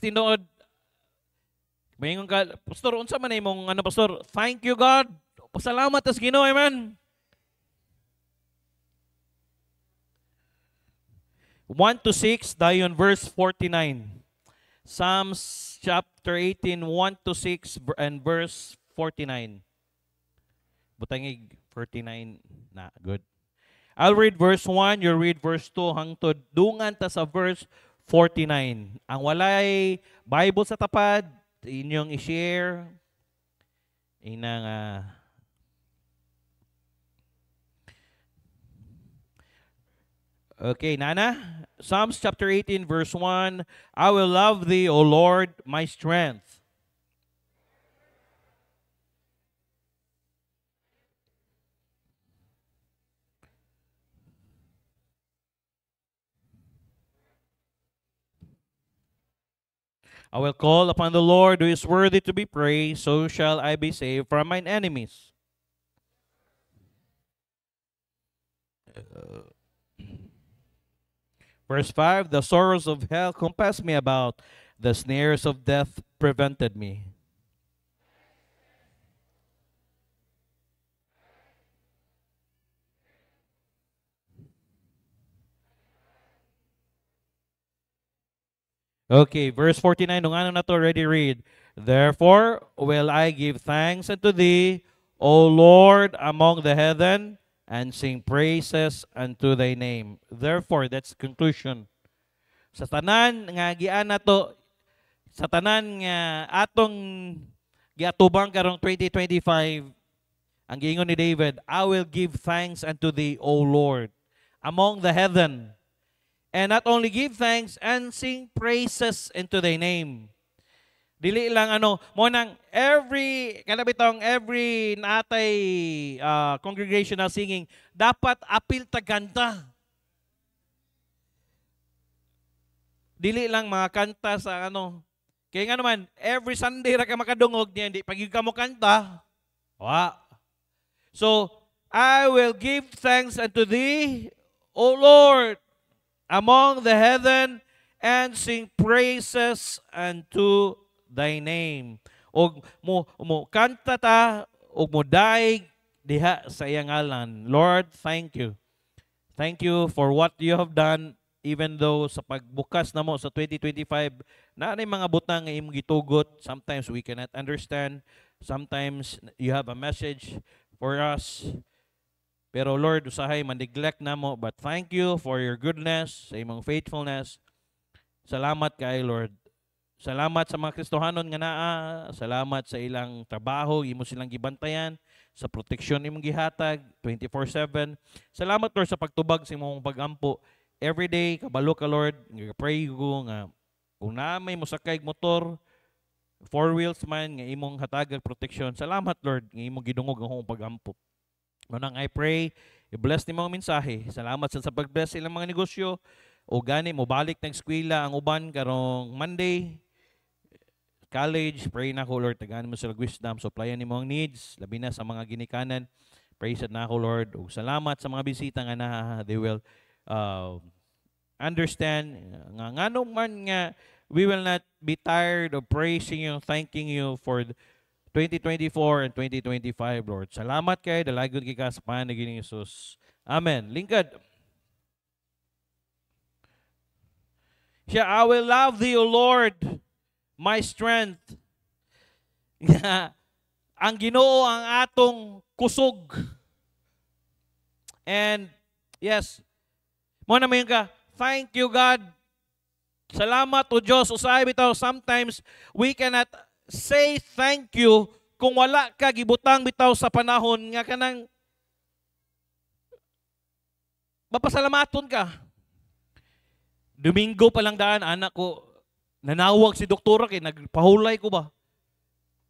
tinuod. Mayingon ka, Pastor, unsa man imong ano, Pastor? Thank you, God. Pasalamat sa Ginoo, amen. 1 to 6, dayon verse 49. Psalms chapter 18, 1 to 6, and verse 49. Butangig 49 na, good. I'll read verse 1, you read verse 2, hangtod dungan ta sa verse 49. Ang walay Bible sa tapad, inyong i-share. Inang okay, Nana. Psalms chapter 18, verse 1. I will love thee, O Lord, my strength. I will call upon the Lord who is worthy to be praised, so shall I be saved from mine enemies. Verse 5, the sorrows of hell compassed me about, the snares of death prevented me. Okay, verse 49, nung ano na to, already read. Therefore will I give thanks unto thee, O Lord, among the heathen, and sing praises unto thy name. Therefore, that's conclusion. Sa tanan nga gian nato, sa tanan nga atong giatubang karong 2025, ang giingon ni David, I will give thanks unto thee, O Lord, among the heathen. And not only give thanks and sing praises into thy name. Dili lang ano, mo nang every natay congregational singing, dapat apil taganta. Dili lang mga kanta sa ano. Kaya nga naman, every Sunday ra ka makadungog niya, hindi pag ka mo kanta. Wa. So, I will give thanks unto thee, O Lord, among the heathen, and sing praises unto thy name. Og mo kanta ta, og mo daig diha sa iyang ngalan. Lord, thank you. Thank you for what you have done, even though sa pagbukas na mo sa 2025, na mga butang nga imong gitugot. Sometimes we cannot understand. Sometimes you have a message for us. Pero Lord, usahay man-neglect na mo. But thank you for your goodness, sa imong faithfulness. Salamat kay Lord. Salamat sa mga Kristohanon nga naa. Salamat sa ilang trabaho, imo silang gibantayan, sa proteksyon imong gihatag 24/7. Salamat Lord sa pagtubag sa imong pagampo. Every day kabalo ka Lord, pray ko nga kung na may mosakay motor, four wheels man nga imong hatag proteksyon. Salamat Lord nga imong gidungog ang imong pagampo. Manang I pray, i-bless ni mga mensahe. Salamat sa pag-bless ilang mga negosyo. O gani mo balik ng eskwela ang uban karong Monday. College, pray na ko Lord, tagahan mo sila wisdom, supplyan ni mga needs, labi na sa mga ginikanan. Praise na ko Lord. O salamat sa mga bisita nga na they will understand nga nganong man nga we will not be tired of praising you, thanking you for 2024 and 2025, Lord. Salamat kay dalagon kay ka sa panagin ni Jesus. Amen. Lingkod. Siya, I will love thee, O Lord, my strength. Ang Ginoo ang atong kusog. And yes, mo na mayon ka, thank you God. Salamat o Diyos. Usahay bitaw, sometimes we cannot say thank you kung wala ka gibutang bitaw sa panahon nga kanang mapasalamaton ka. Domingo pa lang daan, anak ko, nanawag si doktora kay nagpahulay ko ba?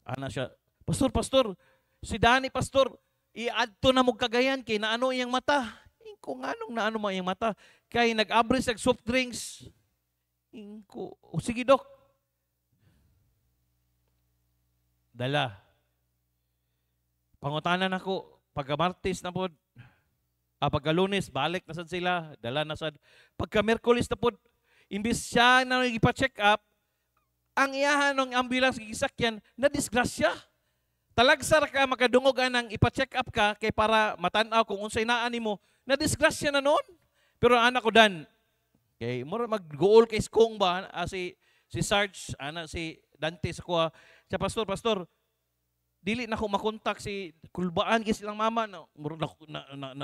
Ana siya, Pastor, si Dani, Pastor, i-adto na mo kagayan kay naano iyang mata. Kung anong naano mo iyang mata? Kay nag-abris ng soft drinks. Sige Dok. Dala. Pangutanan ako, pagka-Martes na po, pagka-Lunes, balik na sad sila, dala na sad. Pagka-Merkulis na po, imbis siya na ipa-check up, ang iyahan ng ambulance gisakyan na disgrasya. Talagsar ka makadungog anang ipa-check up ka kay para matanaw kung unsay naa nimo na disgrasya na noon. Pero anak ko dan kay mura mag-goal kay skong ba si Sarge si Dante sa kuha. Sa pastor dili na ko makontak si kulbaan kay silang mama na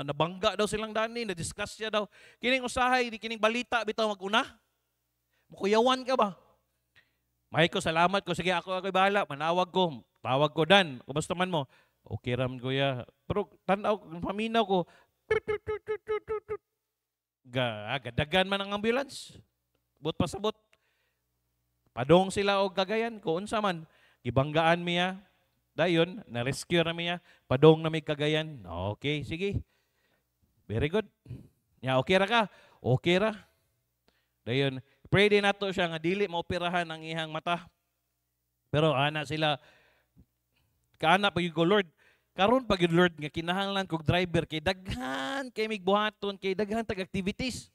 nabangga daw silang dani na disgrasya daw. Kining usahay di kining balita bitaw maguna. Mukuyawan ka ba? May ko salamat ko sige ako bahala manawag ko. Tawag ko dan, kumusta man mo? Okay ram kuya. Pero tanaw, paminaw ko, gadagan man ang ambulance. But pasabot. Padong sila og Cagayan, kung unsa man, gibanggaan miya. Dayon, na-rescue na miya, padong na may Cagayan. Okay, sige. Very good. Ya, okay ra ka? Okay ra. Dayon, pray din nato siya nga dili maoperahan ang ihang mata. Pero ana sila kaana pag ko Lord. Karon pag Lord nga kinahanglan kog driver kay daghan kay migbuhaton kay daghan tag activities.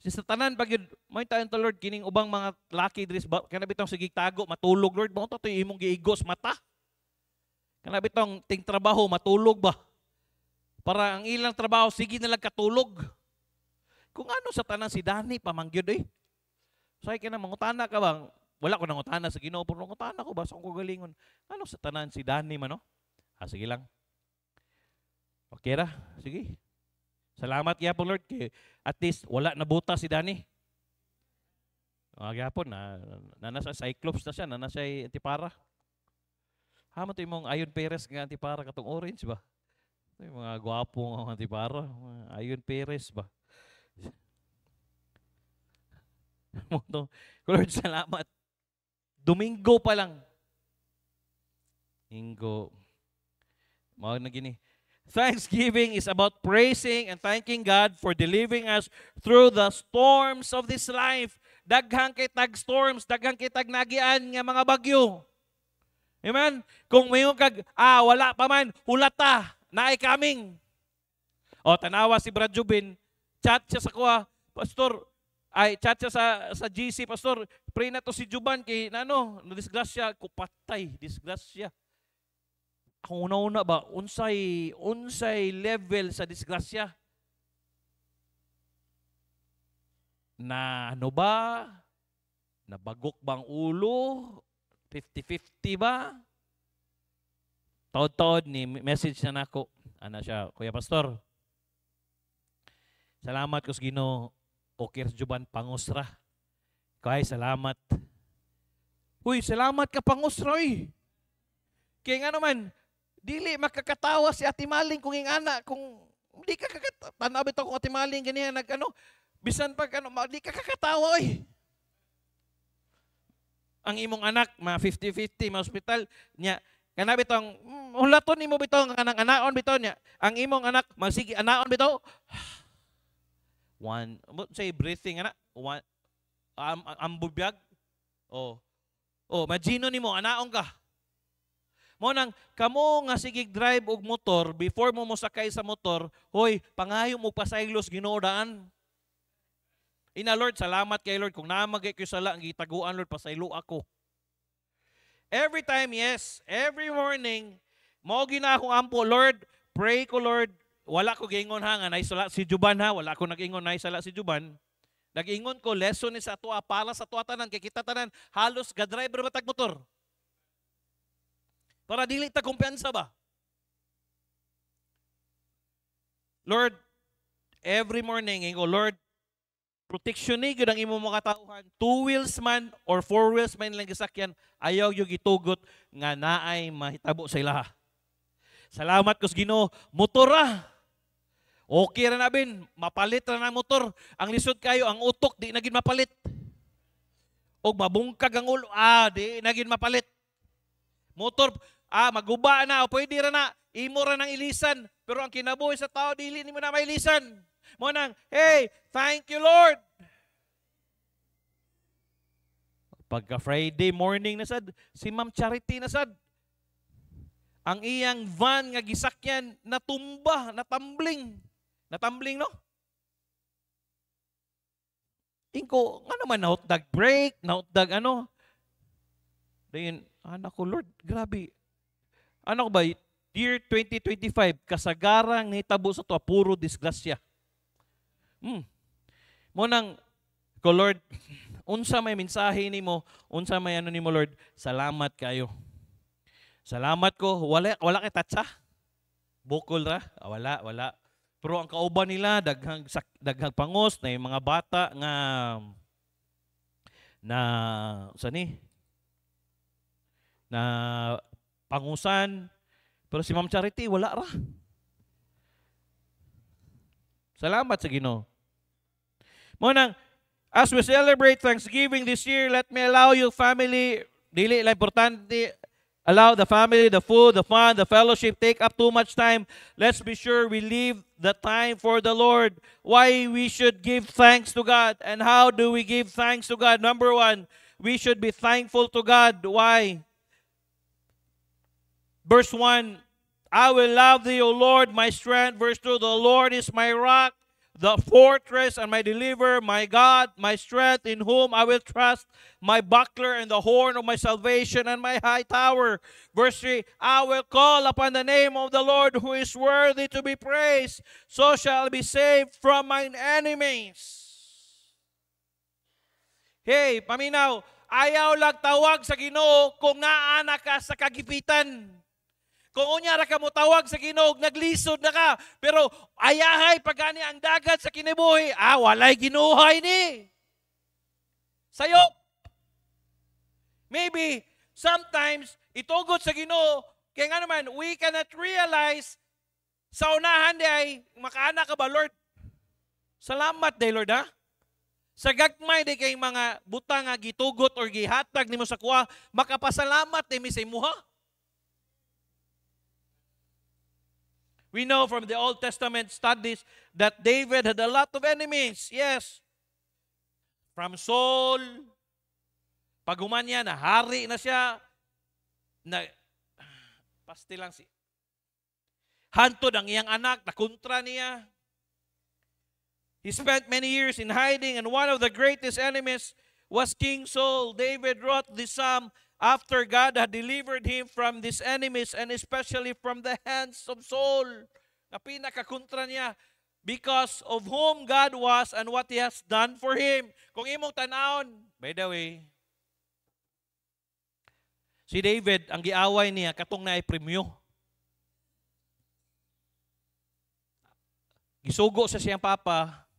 Sa tanan pag may tayon to Lord kining ubang mga lucky dress kana bitong sige tago matulog Lord mo to imong giigos mata. Kana bitong ting trabaho matulog ba? Para ang ilang trabaho sige na lang katulog. Kung ano sa tanan si Danny pamangyod eh. Say kana mangutana ka bang wala ko nangutana sa Ginoo, pero nangutana ko ba sa akong galingon. Ano sa tanan si Danny man, no? Sige lang. Okay ra, sige. Salamat kaya po Lord, kay at least wala na buta si Danny. Gyapon na nasa Cyclops na siya, na nasa Antipara. Hamo to imong Ayon Perez nga Antipara katong orange ba? Ito yung mga gwapong Antipara, Ayon Perez ba? Lord, salamat. Domingo pa lang. Linggo. Mao na gini. Thanksgiving is about praising and thanking God for delivering us through the storms of this life. Daghang kay tag storms, daghang kay tag nagian nga mga bagyo. Amen? Kung mayon kag wala pa man hulata naay coming. O tanawa si Brad Jubin, chat siya sa kuha, pastor, chat siya sa GC, pastor, pray na to si Juban kay disgrasya, kupatay, disgrasya. Ako una-una ba, unsay level sa disgrasya? Na ano ba? Nabagok bang ulo? 50-50 ba? Taod-taod ni message na nako. Ano siya, Kuya Pastor, salamat ko sa Ginoo. Okay, Juban, pangusra. Kaya salamat. Uy, salamat ka pangusra, eh. Kaya nga naman, dili makakatawa si Ate Maling kung yung anak, kung hindi ka kakatawa, ito kung Ate Maling, ganyan, bisan pag di ka kakatawa, eh. Ang imong anak, mga 50-50, mga hospital, niya, kanabit ang, hulaton ni mo bitaw, kanang anaon bitaw niya, ang imong anak, magsige, anaon bitaw, one, say breathing, anak, one, ambubiyag, magino ni mo, anaon ka. Mo nang, kamo nga sige drive og motor, before mo sakay sa motor, hoy, pangayo mo pasaylos ginoodaan. Ina Lord, salamat kay Lord, kung namagay ko sala, ang gitaguan Lord, pasaylo ako. Every time, yes, every morning, mo gina akong ampo, Lord, pray ko Lord, wala ko gingon ha, nga naisala si Juban ha, wala ko nag-ingon naisala si Juban. Nag-ingon ko, lesson ni sa tuwa, para sa tuwa tanan, kay kita tanan, halos ga-driver matag motor. Para dili ta kumpiyansa ba? Lord, every morning, ingo, Lord, protection ni gyud ang imong mga tauhan, 2 wheels man or 4 wheels man lang gisakyan, ayaw yung gitugot nga naay mahitabo sa ilaha. Salamat ko sa Ginoo, motor ra. Okay ra na bin, mapalit ra na motor. Ang lisod kayo, ang utok di nagin mapalit. Og mabungkag ang ulo, di nagin mapalit. Motor, maguba na, o pwede ra na, imo ra nang ilisan. Pero ang kinabuhi sa tao, dili nimo na mailisan. Mo nang, hey, thank you Lord. Pagka Friday morning na sad, si Ma'am Charity na sad. Ang iyang van nga gisakyan natumba, natambling. Natambling, no? Ingko, nga naman, nautdag break, nautdag ano. Dayon, anak ko, Lord, grabe. Ano ko ba, year 2025, kasagarang nitabo sa to, puro disgrasya. Mo nang, ko Lord, unsa may mensahe nimo, unsa may ano nimo Lord, salamat kayo. Salamat ko, wala kay tatsa. Bukol ra, wala. Pero ang kauban nila daghang pangos na yung mga bata nga na pangusan. Pero si Ma'am Charity wala ra. Salamat sa Ginoo. Mo nang as we celebrate Thanksgiving this year, let me allow you family, dili la importante, allow the family, the food, the fun, the fellowship take up too much time. Let's be sure we leave the time for the Lord. Why we should give thanks to God. And how do we give thanks to God? Number one, we should be thankful to God. Why? Verse 1, I will love thee, O Lord, my strength. Verse 2, the Lord is my rock, the fortress and my deliverer, my God, my strength, in whom I will trust, my buckler and the horn of my salvation and my high tower. Verse 3, I will call upon the name of the Lord who is worthy to be praised. So shall I be saved from mine enemies. Hey, paminaw, ayaw lang tawag sa Ginoo kung naana ka sa kagipitan. Kung unya ra ka mo tawag sa Ginoo, naglisod na ka, pero ayahay pagani ang dagat sa kinibuhi, walay ginuhay ni. Sayo. Maybe, sometimes, itugod sa Ginoo, kaya nga naman, we cannot realize, sa unahan di ay, makaana ka ba, Lord? Salamat day, Lord, ha? Sa gagmay di kay mga butang nga gitugot or gihatag nimo sa kuha, makapasalamat di mi sa imuha. We know from the Old Testament studies that David had a lot of enemies. Yes. From Saul, paguman niya, nahari na siya, pasti lang si hantod ang iyang anak, nakontra niya. He spent many years in hiding, and one of the greatest enemies was King Saul. David wrote this psalm after God had delivered him from these enemies and especially from the hands of Saul, na pinakakontra niya, because of whom God was and what He has done for him. Kung imong tanawon, by the way, si David, ang giaway niya, katong na ay premyo. Gisugo sa siyang papa,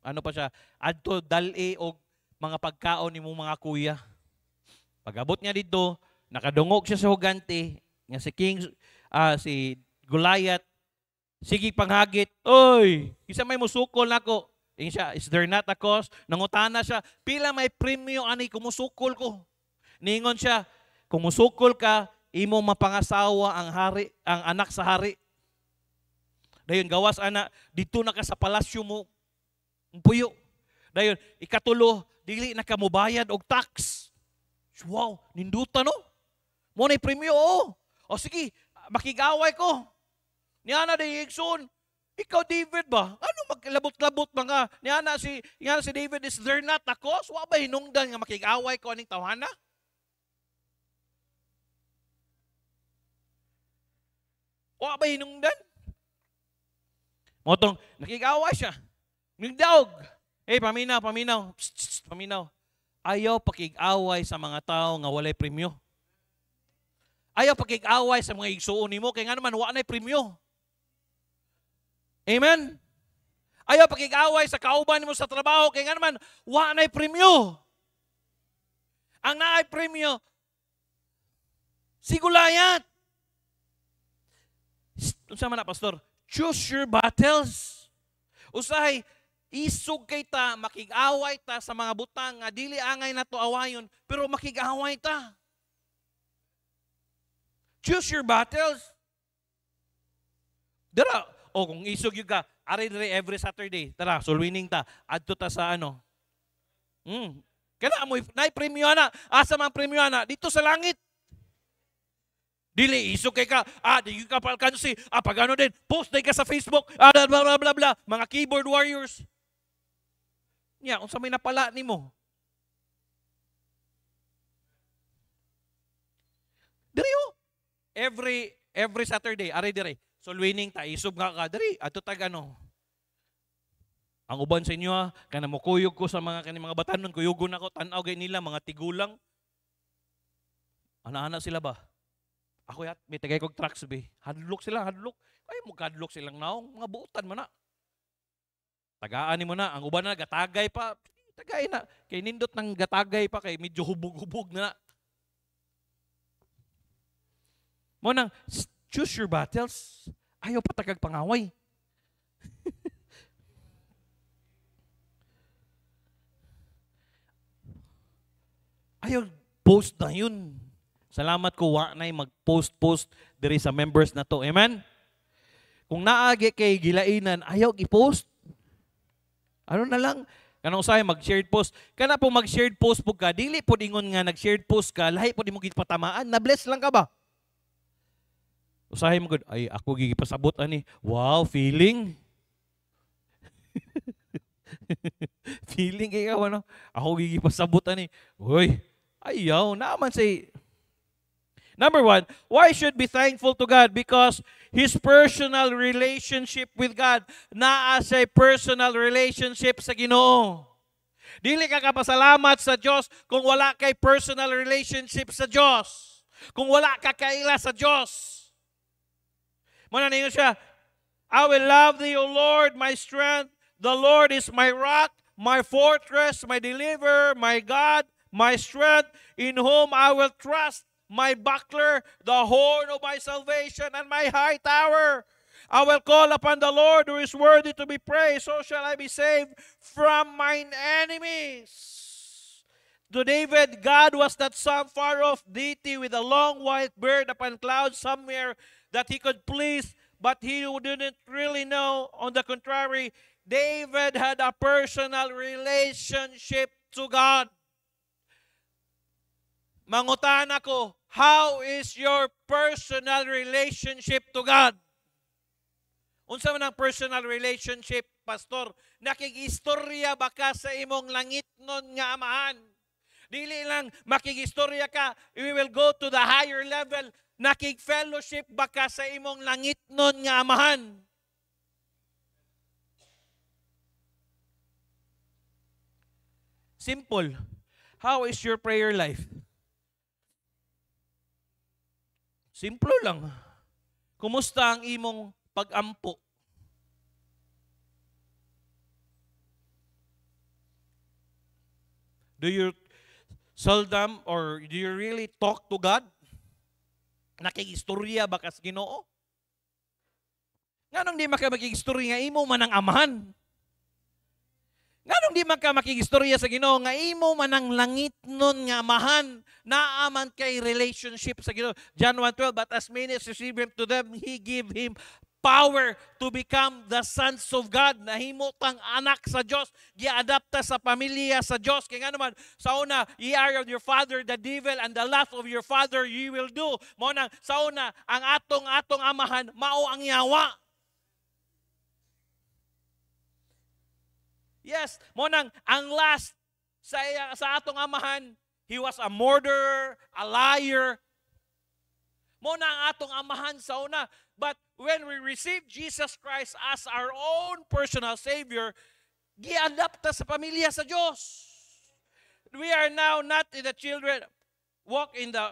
ano pa siya, adto dali og mga pagkaon ni mong mga kuya. Pag-abot niya dito, nakadungog siya sa hugante, nga si Goliath, sige panghagit, oy, isa may musukol nako. Ingin siya, is there not a cause? Nangutana siya, pila may premyo ani kumusukol ko. Ningon siya, kumusukol ka, imo mapangasawa ang hari, ang anak sa hari. Dayon gawas ana, dito na ka sa palasyo mo, puyo. Dayon, ikatulo, dili na ka mobayad og tax. Wow, ninduta no? Mo na premyo, oh. O sige, makigaway ko. Niana day Higson, ikaw David ba? Ano maglabot-labot mga? Niana si David, is there not a cause? Wa ba hinungdan nga makigaway ko aning tawhana? Wa ba hinungdan? Motong, nakigaway siya. Nagdaog. Paminaw. Psst, paminaw. Ayaw pakig-away sa mga tao nga walay premyo. Ayaw pakig-away sa mga igsuon nimo kay nga naman wa nay premyo. Amen. Ayaw pakig-away sa kauban nimo sa trabaho kay nga naman wa nay premyo. Ang naay premyo sigulayat. Unsa man na pastor? Choose your battles. Usahay isog kay ta, makig-away ta sa mga butang nga dili angay nato awayon, pero makig-away ta. Choose your battles. Dara, kung isog yung ka, ari every Saturday, tara, sulwining ta, adto ta sa ano. Kana amoy, nay premyo na, asa man premyo na, dito sa langit. Dili, isog kay ka, di ka palkansi, pag ano din, post din ka sa Facebook, blah, blah, blah, blah, mga keyboard warriors. Kung sa may napala nimo. every Saturday, ari dire. So winning ta isog nga ka diri ato tag ano. Ang uban sa inyo kana mo kuyog ko sa mga kani mga batanon, kuyugon ako tan-aw gay nila mga tigulang. Ana-ana sila ba? Ako yat may tagay kog trucks be. Hadlok sila, hadlok. Ay mo kadlok silang naong mga buutan man na. Tagaan mo na, ang uban na gatagay pa. Tagay na. Kay nindot ng gatagay pa kay medyo hubog-hubog na. Mo nang choose your battles. Ayaw patagag pangaway. Ayaw post na yun. Salamat ko wa nay mag-post diri sa members na to. Amen? Kung naagi kay gilainan, ayaw i-post. Ano na lang? Kanang usahay mag-shared post. Kana po mag-shared post po ka, dili po ingon nga nag-shared post ka, lahi po di mo gipatamaan, na-bless lang ka ba? Usahay mo gud, ay ako gigipasabot ani. Wow, feeling. Feeling ikaw ano? Ako gigipasabot ani. Hoy, ayaw naman say. Number 1, why should be thankful to God? Because His personal relationship with God naa sa personal relationship sa Ginoo. Dili ka kapasalamat sa Diyos kung wala kay personal relationship sa Diyos. Kung wala ka kaila sa Diyos. Muna ninyo siya, I will love thee, O Lord, my strength. The Lord is my rock, my fortress, my deliverer, my God, my strength, in whom I will trust. My buckler, the horn of my salvation, and my high tower. I will call upon the Lord who is worthy to be praised. So shall I be saved from mine enemies. To David, God was not some far-off deity with a long white beard upon clouds somewhere that he could please, but he who didn't really know. On the contrary, David had a personal relationship to God. Mangutan ako, how is your personal relationship to God? Unsa man ang personal relationship, pastor? Nakigistorya ba ka sa imong langitnon nga amahan? Dili lang makigistorya ka, we will go to the higher level. Nakig-fellowship ba ka sa imong langitnon nga amahan? Simple. How is your prayer life? Simple lang. Kumusta ang imong pag-ampo? Do you seldom or do you really talk to God? Nakigistorya ba ka sa Ginoo? Nganong di maka makigistorya nga imo man ang amahan? Nganong di maka makigistorya sa Ginoo nga imo man ang langit nun nga amahan, naaman kay relationship sa Ginoo. John 1:12, but as many as receive him, to them he give him power to become the sons of God. Nahimutang anak sa Diyos, giadapta sa pamilya sa Diyos. Kaya nga naman, sa una, ye are of your father the devil, and the lust of your father ye will do. Mo nang sa una, ang atong amahan mao ang yawa. Yes, mo nang ang last sa atong amahan, he was a murderer, a liar. Mo na ang atong amahan sa una. But when we receive Jesus Christ as our own personal Savior, giadapta sa pamilya sa Diyos. We are now not the children walk in the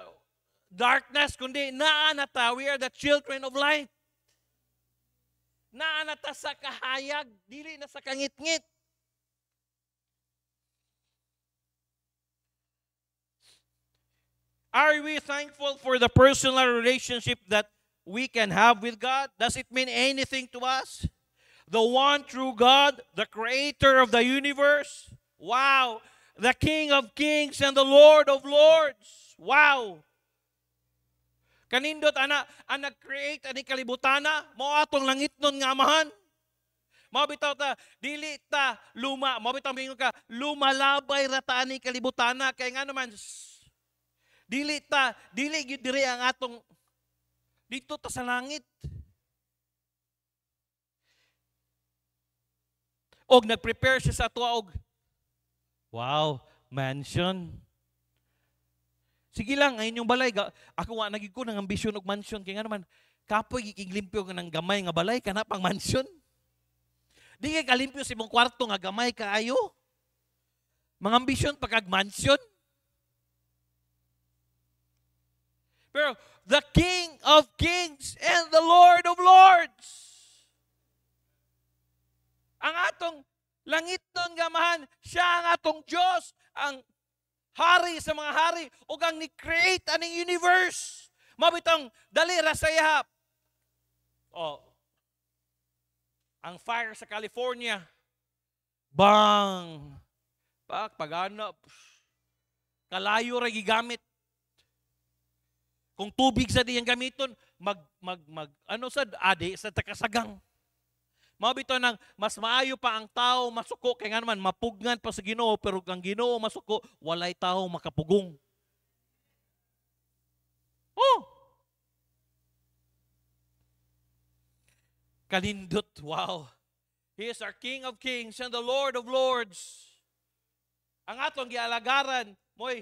darkness, kundi naanata, we are the children of light. Naanata sa kahayag, dili na sa kangit-ngit. Are we thankful for the personal relationship that we can have with God? Does it mean anything to us? The one true God, the creator of the universe. Wow. The King of kings and the Lord of lords. Wow. Kanindot ang nag-create ani kalibutana, mao atong langit nun nga amahan. Mao bitaw ta dili ta mao bitaw mingon ka lumalabay ra ta ani kalibutana kay nga naman dili gyud diri ang atong dito ta sa langit. Og nag-prepare siya sa tuwa og wow, mansion. Sige lang, ngayon yung balay. Ako wa nagig ko ng ambisyon og mansion. Kaya nga naman, kapoy gikiglimpyo ka ng gamay nga balay, kana pang mansion. Di kay kalimpyo sa imong kwarto nga gamay kaayo. Mga ambisyon pagkag mansion. Pero the King of Kings and the Lord of Lords. Ang atong langit nun gamahan, siya ang atong Diyos, ang hari sa mga hari, ug ang ni-create aning universe. Mabitang dali ra sa ihap. Oh. Ang fire sa California. Bang! Pagana, kalayo ra gigamit. Kung tubig sa diyang gamiton, ano sa adi sa takasagang. Mabito nang mas maayo pa ang tao masuko kay nga naman mapugnan pa sa Ginoo pero ang Ginoo masuko walay tao makapugong. Oh. Kalindot, wow. He is our King of Kings and the Lord of Lords. Ang atong gialagaran moy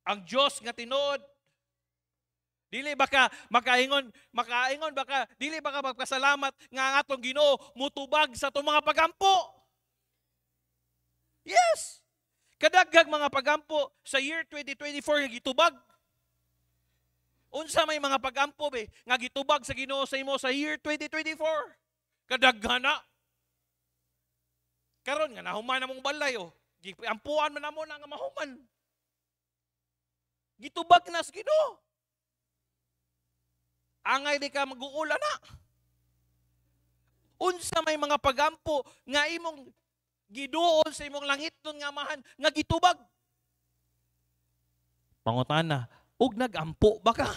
ang Diyos nga tinuod. Dili baka makaingon baka dili baka magpasalamat nga ang atong Ginoo mutubag sa atong mga pagampo. Yes. Kadaghag mga pagampo sa year 2024 nga gitubag. Unsa may mga pagampo be nga gitubag sa Ginoo sa imo sa year 2024? Kadaghana. Karon nga nahuman na mong balay oh. Ampuan man namo na nga mahuman. Gitubag na sa Ginoo. Angay di ka mag-uula na. Unsa may mga pagampo nga imong giduol sa imong langit nun nga mahan nga gitubag. Pangutana, ug nagampo ba ka?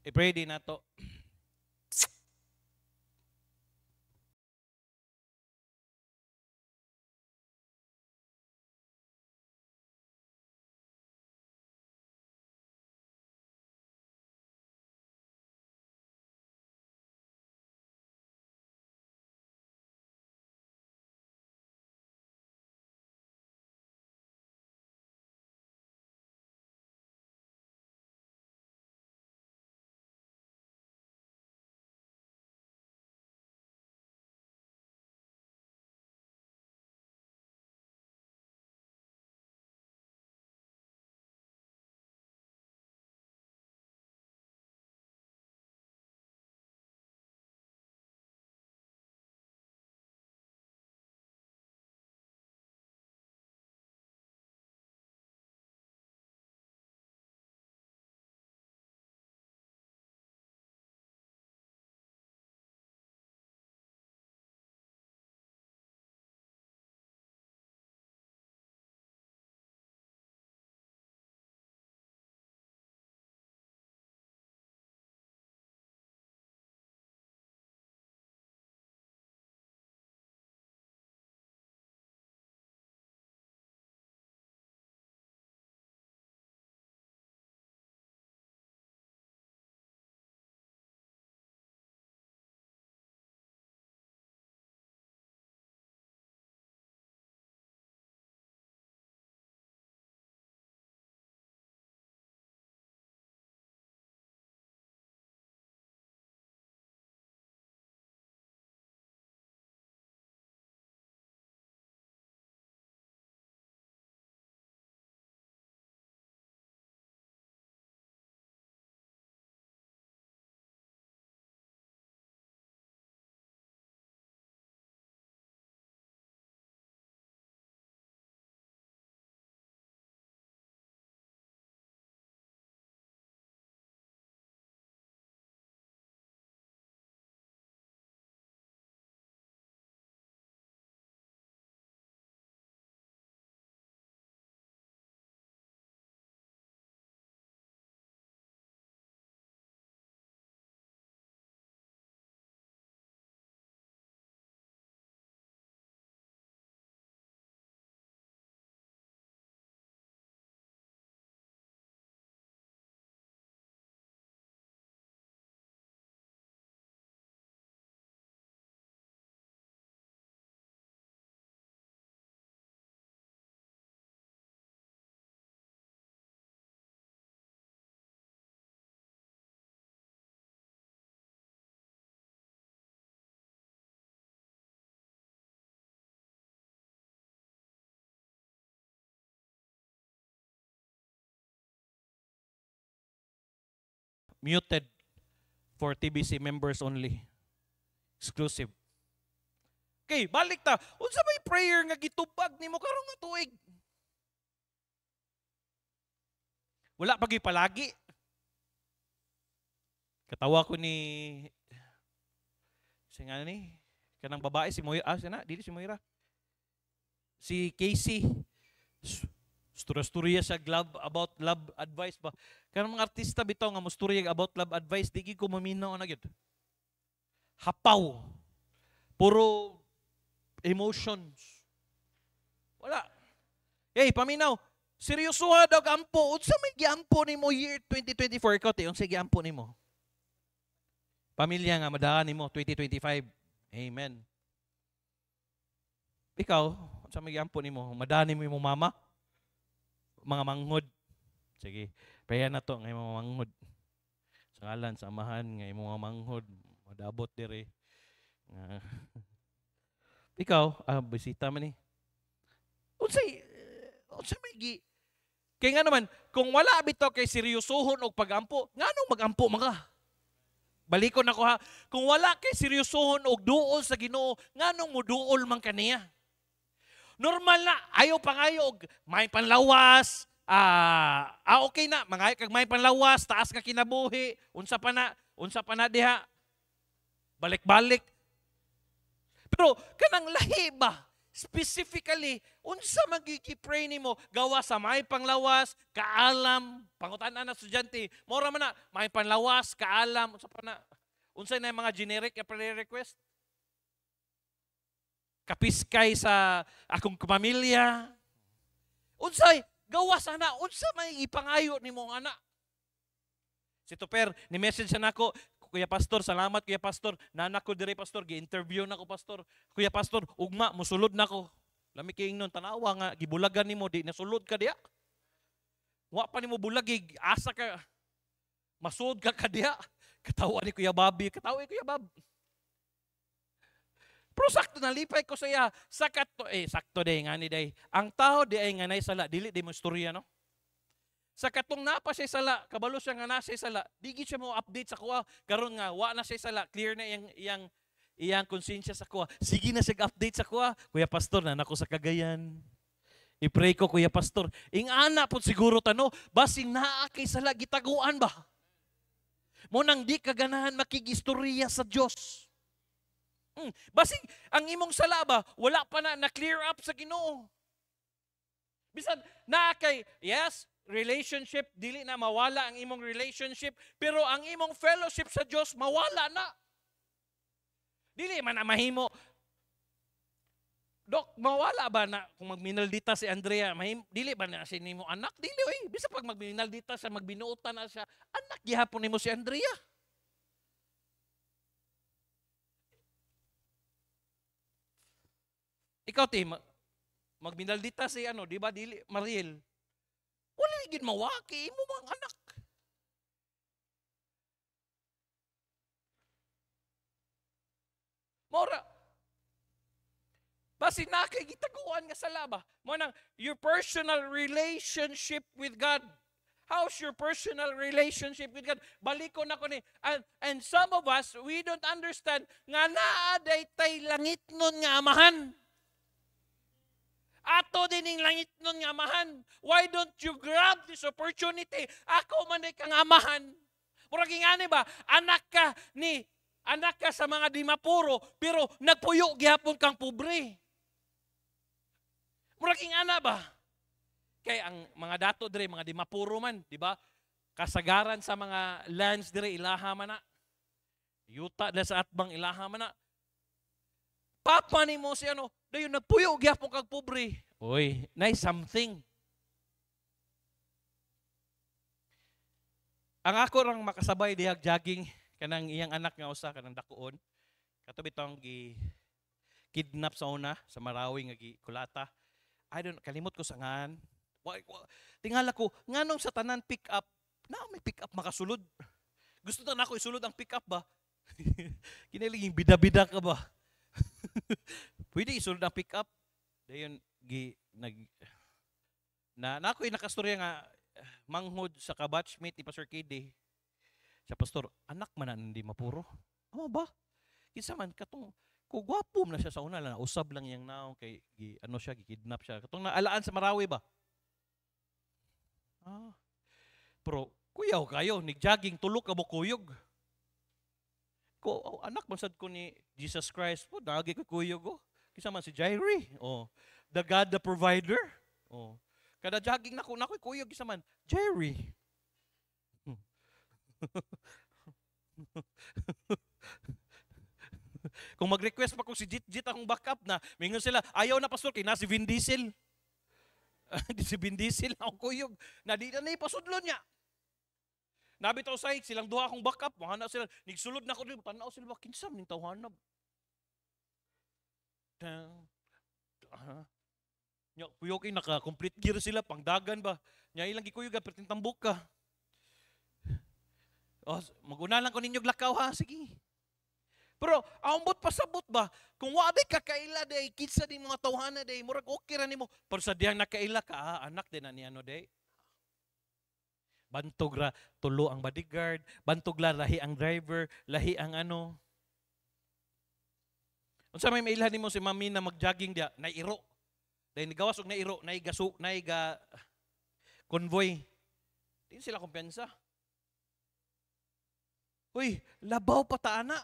I-pray din nato. muted for TBC members only. Exclusive. Okay, balik ta. Unsa may prayer nga gitubag nimo karon nga tuig? Wala pagi palagi. Katawa ko ni nga ni kanang babae si Moira, sina dili si Moira. Si Casey. Storya sa about love advice ba. Kanang mga artista bitaw nga musturya about love advice, di ko maminaw na gyud. Hapaw. Puro emotions. Wala. Hey, paminaw. Seryosoha daw kampo. Unsa may giampo nimo year 2024 ikaw ti unsa giampo nimo? Pamilya nga madaan nimo 2025. Amen. Ikaw, unsa may giampo nimo? Madaan nimo imong mama? Mga manghod. Sige, payan na to nga imong manghod. Sa ngalan sa amahan nga imong manghod, madabot dire. Ikaw, bisita man ni. Unsay may kaya nga naman, kung wala bitaw kay seryosohon og pagampo, nganong magampo man ka? Balikon ako ha. Kung wala kay seryosohon og duol sa Ginoo, nganong mo duol man kaniya? Normal na, ayaw pangayo og may panlawas, okay na, mangayo kag may panlawas, taas ka kinabuhi, unsa pa na diha. Balik-balik. Pero kanang lahi ba? Specifically, unsa magigipray nimo gawa sa may panglawas, kaalam, pangutan-an na estudyante, mora man na may panlawas, kaalam, unsa pa na? Unsay na mga generic prayer request? Kapiskay sa akong pamilya. Unsay gawa sana, unsa may ipangayo nimo ana? Si Toper, ni message na nako, Kuya Pastor, salamat Kuya Pastor. Nanak ko dire Pastor, gi-interview na ko Pastor. Kuya Pastor, ugma mosulod na ko. Lami kay ingnon tanawa nga gibulagan nimo di nasulod ka diha. Wa pa nimo bulagi, asa ka masud ka diha. Katawa ni Kuya Bobby, katawa ni Kuya Bob. Pero sakto nalipay ko saya. Sakto day nga ni day. Ang tao di ay nga nay sala, dili di mo istorya no. Sa katong napa siya sala, kabalo siya nga nasa sala, di gid siya mo update sa kuha. Karon nga wa na siya sala, clear na iyang konsensya sa kuha. Sige na siya update sa kuha. Kuya Pastor, na nako sa Cagayan. I-pray ko Kuya Pastor. Ing ana po siguro tano, basing naa kay sala gitaguan ba? Mo nang di kaganahan makigistorya sa Dios. Basing ang imong sala ba, wala pa na clear up sa Ginoo. Bisan naa kay yes, relationship, dili na mawala ang imong relationship, pero ang imong fellowship sa Diyos, mawala na. Dili man na mahimo. Dok, mawala ba na kung magminaldita si Andrea, dili ba na si nimo anak? Dili, oy. Bisa pag magminaldita siya, magbinuutan na siya, anak, gihapon nimo si Andrea. Ikaw, Tim, magminaldita si di ba, dili, Mariel, wala nigid mawaki mo mga anak. Mora. Basi na kay gitaguan nga sa laba. Mo nang your personal relationship with God. How's your personal relationship with God? Balikon ako ni. And some of us, we don't understand nga naaday tay langit nun nga amahan. Ato din yung langit nun nga amahan. Why don't you grab this opportunity? Ako man ay kang amahan. Murag ingani ba? Anak ka sa mga di mapuro, pero nagpuyo gihapon kang pobre. Murag ingana ba? Kay ang mga dato dire, mga di mapuro man, di ba? Kasagaran sa mga lands dire, ilaha man na. Yuta na sa atbang ilaha man na. Papa ni mo si dayon nagpuyo gyapon kag pobre. Oy, nice something. Ang ako rang makasabay dihag jogging kanang iyang anak nga usa kanang dakuon. Kato bitong kidnap sa una sa Marawi nga gikulata. Kalimot ko sa ngan. Tingala ko nganong sa tanan pick up. Na may pick up makasulod. Gusto ta nako isulod ang pick up ba? Kiniling bida-bida ka ba? Pwede isulod ang pick up. Dayon na ako'y nakastorya nga manghod sa kabatchmate ni Pastor KD. Sa pastor, anak man na hindi mapuro. Amo ba? Kinsa man katong ko gwapo na siya sa una lang, usab lang yang naong kay ano siya gikidnap siya. Katong naalaan sa Marawi ba? Ah. Pero kuyaw kayo, nigjogging tulok ka mo kuyog. Ko anak man sad ko ni Jesus Christ po, dagi ko kuyog oh. Kinsa man si Jairi. Oh. The God the provider. Oh. Kada jogging nako kuyog kinsa man? Jairi. Kung mag-request pa ko si Jit akong backup na, mingon sila, ayaw na pastor, kay na si Vin Diesel. Si Vin Diesel akong kuyog. Na di na ipasudlon niya. Nabitaw sa silang duha akong backup, mahana sila, nigsulod na ko din, tanaw sila, kinsam ning tawhanab. Nya kuyog kay naka-complete gear sila, pangdagan ba? Nya ilang gikuyog pertintambok ka. Oh, maguna lang ko ninyog lakaw ha, sige. Pero ambot pasabot ba? Kung wala ka kaila day, kinsa din mga tawhana day, murag okay ra nimo. Pero sa diyang nakaila ka, anak din na ni ano day. Bantog ra tulo ang bodyguard, bantog la lahi ang driver, lahi ang ano. Unsa may mailhan nimo si mami na mag-jogging dia, nairo. Dahil nigawas og nairo, naiga convoy. Di sila kumpiyansa. Uy, labaw pa ta ana.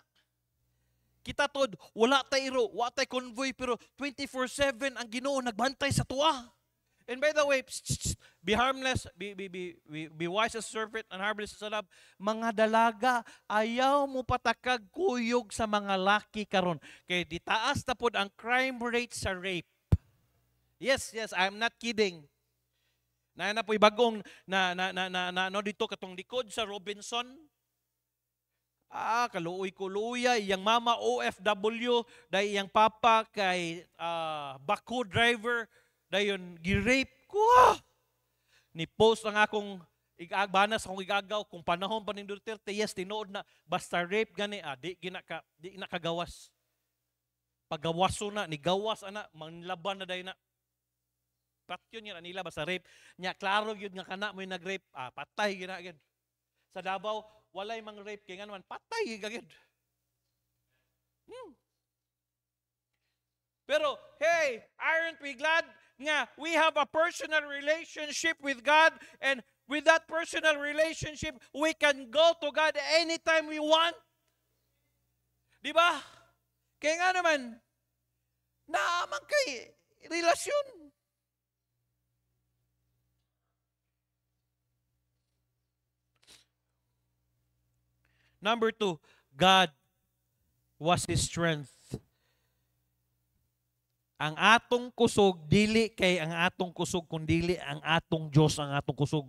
Kita tod, wala tay iro, wala tay convoy, pero 24/7 ang Ginoo nagbantay sa tuwa. And by the way, be harmless, be wise as serpent and harmless as a dove. Mga dalaga, ayaw mo patakag kuyog sa mga laki karon. Kay di taas na pod ang crime rate sa rape. Yes, I'm not kidding. Na po'y bagong no dito katong likod sa Robinson. Kaluoy-kuluya, iyang mama OFW, dahil iyang papa kay bako driver, dayon gi-rape ko. Ni-post ang akong banas akong igagaw kung panahon pa ni Duterte, yes, tinuod na, basta rape gani, di na kagawas. Pagawaso na, ni gawas ana, manlaban na dayon na. Patyon yun nila, basta rape. Nya, klaro yun nga kana mo yung nag-rape, patay gina agad. Sa Davao, walay mang rape kay nga naman patay gagid. Pero hey, aren't we glad nga we have a personal relationship with God, and with that personal relationship we can go to God anytime we want? Di ba? Kaya nga naman naaman kay relasyon. Number 2, God was His strength. Ang atong kusog, dili kay ang atong kusog, kundi ang atong Diyos ang atong kusog.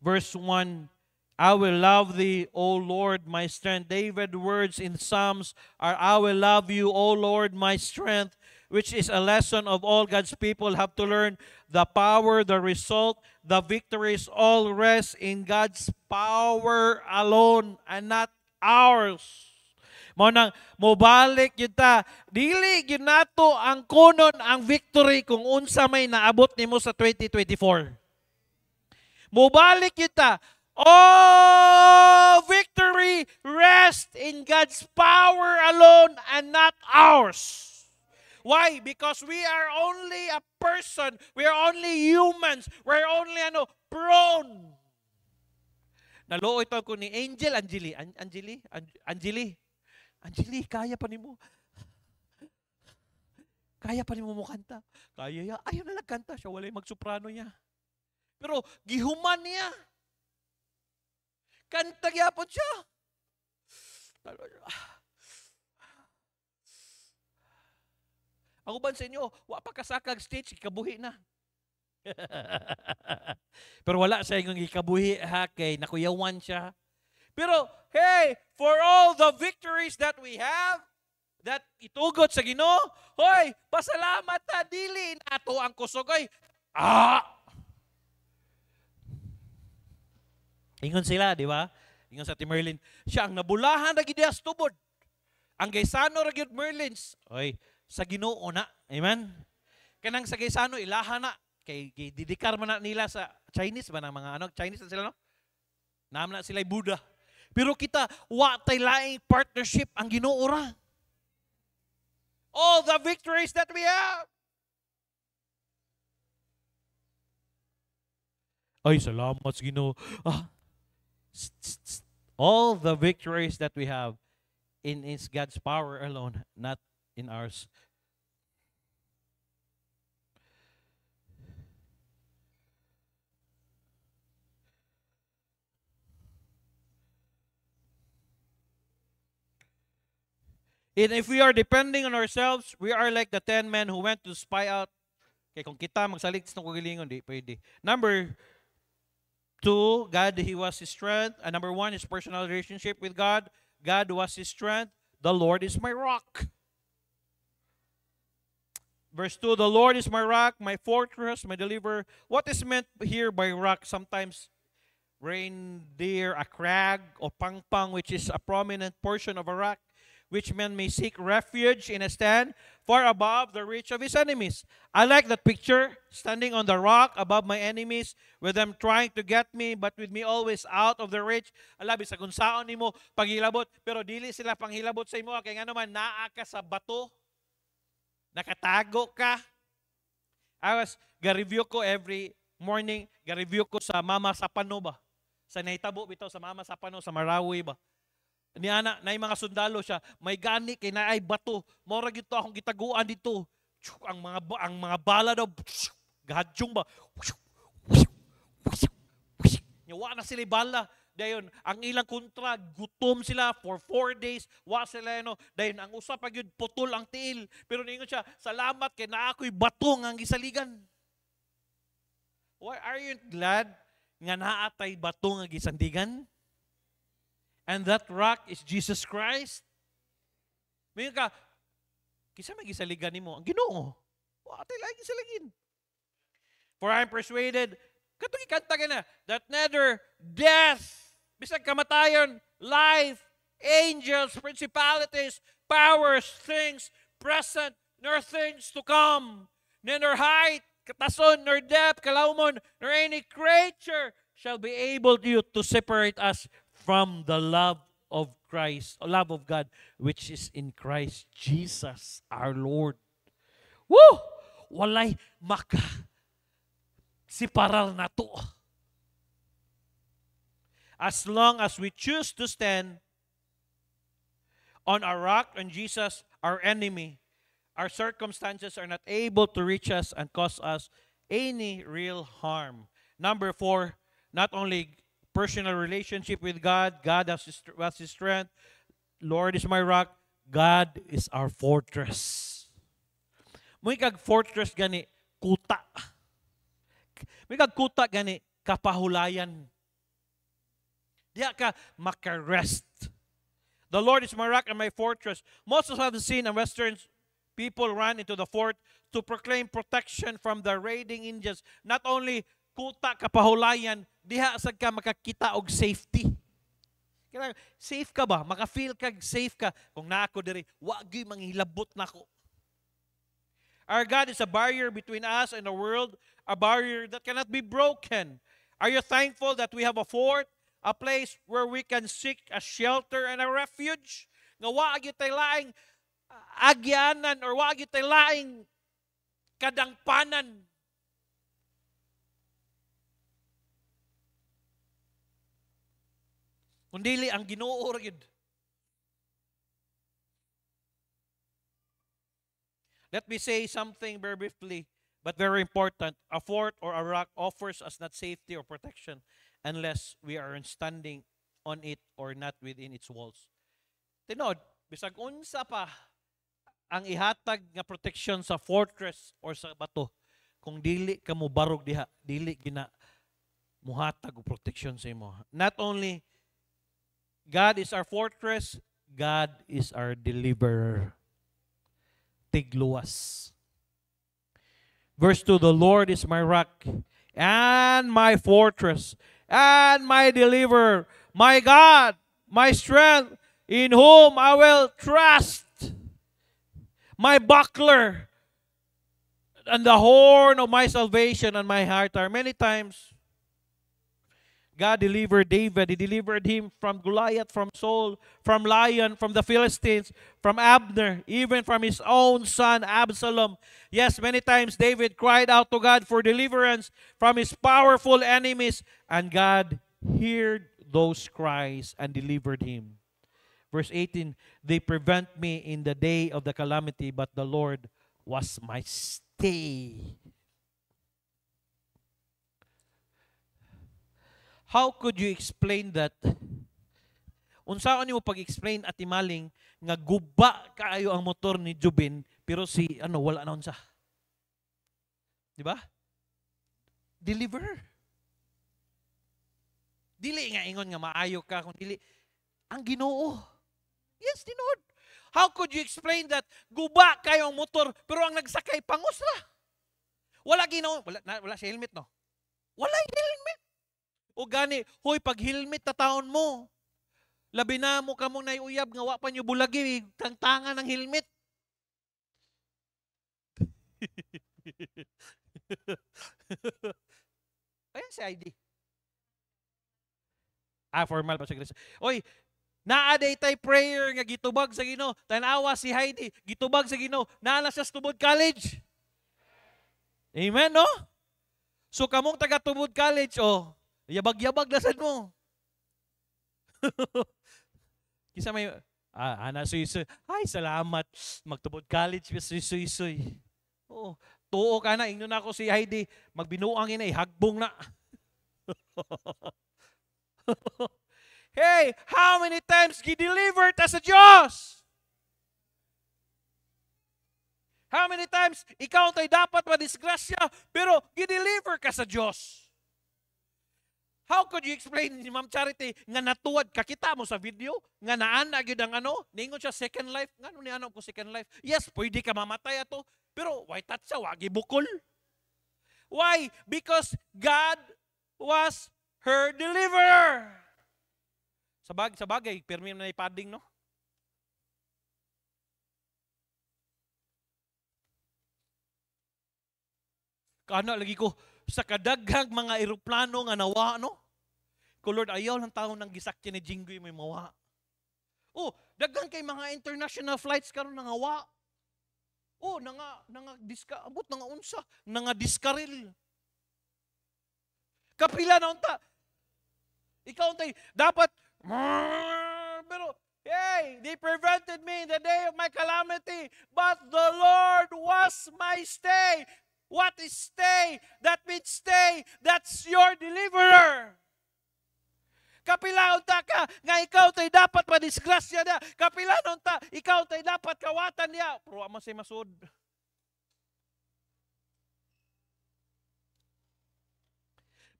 Verse 1, I will love thee, O Lord, my strength. David's words in Psalms are, I will love you, O Lord, my strength, which is a lesson of all God's people have to learn. The power, the result, the victories all rest in God's power alone and not ours. Mo nang mobalik yun ta, dili yun nato ang kunon ang victory kung unsa may naabot nimo sa 2024. Mobalik yun ta, all victory rest in God's power alone and not ours. Why? Because we are only a person. We are only humans. We are only prone. Naluoy ito ko ni Angeli, kaya pa nimo. Kaya pa nimo mo kanta. Kaya ya. Ayaw na nagkanta siya. Walay magsoprano niya. Pero gihuman niya. Kanta gyapon siya. Ang uban sa inyo, wa pa kasakag stage, ikabuhi na. Pero wala sa inyong ikabuhi ha, kay nakuyawan siya. Pero, hey, for all the victories that we have, that itugot sa Ginoo, hoy, pasalamat ta, dili nato ang kusog, oy. Ingon sila, di ba? Ingon sa Merlin, siya ang nabulahan na gidias tubod. Ang gaysano ra gyud Merlins, oy, sa Ginoo na. Amen? Kanang sa gaysano, ilaha na. Kay didikar man na nila sa Chinese ba ng mga Chinese na sila, no? Naam na sila'y Buddha. Pero kita, wa tay laing partnership ang Ginoo ra. All the victories that we have. Ay, salamat sa Ginoo. Ah, all the victories that we have in is God's power alone, not in ours. And if we are depending on ourselves, we are like the 10 men who went to spy out. Kaya kung kita magsalig sa kagalingon, di pwede. Number 2, God, He was His strength. And number 1, His personal relationship with God. God was His strength. The Lord is my rock. Verse 2, the Lord is my rock, my fortress, my deliverer. What is meant here by rock? Sometimes reindeer, a crag, or pangpang, which is a prominent portion of a rock, which men may seek refuge in a stand far above the reach of his enemies. I like that picture, standing on the rock above my enemies, with them trying to get me, but with me always out of their reach. Alabi sa kung saan nimo paghilabot, pero dili sila panghilabot sa imo, kaya nga naman naa ka sa bato, nakatago ka. Ga-review ko every morning, ga-review ko sa Mama Sapano ba? Sa Naitabo bitaw, sa Mama Sapano, sa Marawi ba? Ni ana na mga sundalo siya, may gani kay naay bato. Mora gito akong gitaguan dito. Ang mga bala daw gahadyong ba. Nyawa na sila bala. Dayon ang ilang kontra gutom sila for 4 days. Wa sila dayon ang usa pa gyud putol ang tiil. Pero ningon siya, salamat kay naa ako'y bato nga gisaligan. Why are you glad nga naa tay bato nga gisandigan? And that rock is Jesus Christ. May ka, kisa may gisaligan nimo ang Ginoo. Wa tay laing gisaligin. For I am persuaded, katong ikanta ka na, that neither death, bisag kamatayon, life, angels, principalities, powers, things present, nor things to come, neither height, katason, nor depth, kalawmon, nor any creature shall be able to separate us from the love of Christ, or love of God, which is in Christ Jesus our Lord. Woo! Walay maka siparal na to. As long as we choose to stand on our rock, on Jesus, our enemy, our circumstances are not able to reach us and cause us any real harm. Number 4, not only personal relationship with God, God has His strength, Lord is my rock, God is our fortress. May kag fortress gani, kuta. May kag kuta gani, kapahulayan. Diya ka makarest. The Lord is my rock and my fortress. Most of us have seen in Western people run into the fort to proclaim protection from the raiding Indians. Not only kuta kapahulayan, diha asag ka makakita og safety. Kaya safe ka ba? Maka-feel ka safe ka. Kung naako diri, wa gyud manghilabot nako. Our God is a barrier between us and the world, a barrier that cannot be broken. Are you thankful that we have a fort, a place where we can seek a shelter and a refuge? Nga wa gyud tay laing agyanan or wa gyud tay laing kadangpanan. Kundili ang Ginoo ra gyud. Let me say something very briefly, but very important. A fort or a rock offers us not safety or protection unless we are standing on it or not within its walls. Tinod, bisag unsa pa ang ihatag nga protection sa fortress or sa bato, kung dili ka mo barog diha, dili gina muhatag og protection sa imo. Not only God is our fortress, God is our deliverer. Tigluwas. Verse 2, the Lord is my rock and my fortress and my deliverer, my God, my strength, in whom I will trust, my buckler and the horn of my salvation, and my heart are many times God delivered David. He delivered him from Goliath, from Saul, from Lion, from the Philistines, from Abner, even from his own son Absalom. Yes, many times David cried out to God for deliverance from his powerful enemies, and God heard those cries and delivered him. Verse 18, they prevent me in the day of the calamity, but the Lord was my stay. How could you explain that? Unsaon nimo pag-explain at imaling nga guba kaayo ang motor ni Jubin pero si wala na unsa. Di ba? Deliver. Dili nga ingon nga maayo ka kung dili ang Ginoo. Yes, Lord. How could you explain that guba kayo ang motor pero ang nagsakay pangos ra? Wala Ginoo, wala si helmet no. Wala helmet. O gani, hoy, pag helmet tataon mo, labi na mo ka mong naiuyab, nga wa pa nyo bulagi, tantangan ng helmet. Ayan si ID. Formal pa siya. Oy, naaday tay prayer nga gitubag sa Ginoo. Tanawa si Heidi, gitubag sa Ginoo. Naala siya sa Tubod College. Amen, no? So kamong taga Tubod College, yabag-yabag lasan mo. Kisa may, suy-suy. Ay, salamat. Magtubod college, suy-suy. Oo. Tuo ka na. Ingno na ako si Heidi. Magbinuang ina, hagbong na. Hey, how many times gi-deliver ta sa Diyos? How many times ikaw tayo dapat madisgrasya, pero gi-deliver ka sa Diyos? How could you explain ni Ma'am Charity nga natuwad kakita mo sa video nga naana gyud ang ningon siya second life ngano ni ko second life. Yes, pwede ka mamatay ato pero why tatsa wagi bukol. Why? Because God was her deliverer. Sa bagay permi na ipading no. Kana lagi ko sa kadaghang mga eroplano nga nawa, no? Ko Lord, ayaw ng tao nang gisakyan ni Jinggoy may mawa. Daghang kay mga international flights karon nangawa. Abot nga unsa, diskaril. Kapila na unta. Ikaw untay, dapat, pero, hey, they prevented me in the day of my calamity, but the Lord was my stay. What is stay? That means stay. That's your deliverer. Kapila unta ka nga ikaw tay dapat madisgrasya na. Kapila unta ikaw tay dapat kawatan niya. Pero amo say masud.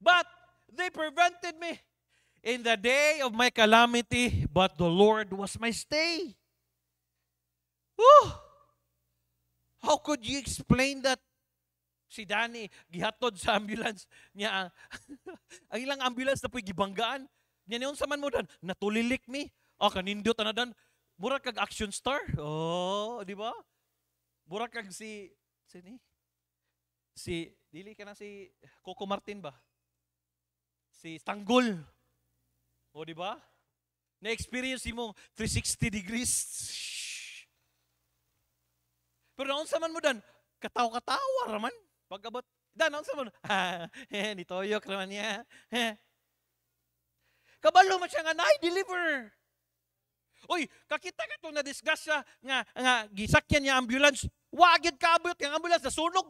But they prevented me in the day of my calamity, but the Lord was my stay. How could you explain that? Si Danny, gihatod sa ambulance niya. Ang ilang ambulance na po'y gibanggaan. Niya niyon sa man mo dan, natulilik mi. Kanindot na dan. Mura kag action star. Di ba? Mura kag dili ka na si Coco Martin ba? Si Tanggol. Di ba? Na-experience mo 360 degrees. Pero naon sa man mo dan, katawa-katawa raman. Pag-abot, naon sa man, nitoyok naman niya. Kabalo man siya nga, deliver. Uy, kakita ka itong na-disgrasya nga gisakyan niya ambulance, wagid kaabot yung ambulance, nasunog.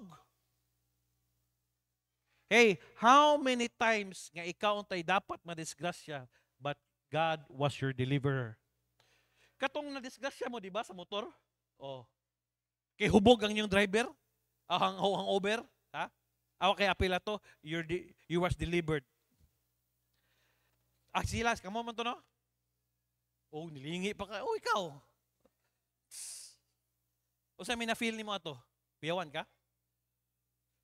Hey, how many times nga ikaw untay dapat madisgrasya, but God was your deliverer? Katong na-disgrasya mo, di ba, sa motor? Kay hubog ang inyong driver? Hangover, ha? Awa kay apela to, you was delivered. Silas, kamo man to no? Nilingi pa ka. Ikaw. Sa may na-feel ni mo ato? Piyawan ka?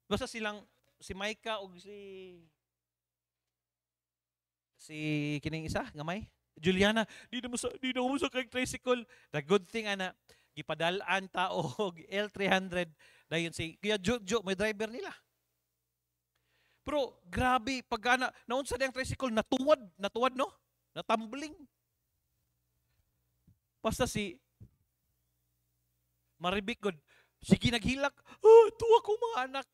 Basta silang, si Micah o si kining isa, gamay? Juliana, di na mo sa kay tricycle. The good thing, gipadalaan ta og L300 dayon si Kuya Jojo may driver nila. Pero grabe, pag naunsa diyang tricycle, natuwad no? Natumbling. Basta si Maribik God, sige naghilak, tuwa ko mga anak.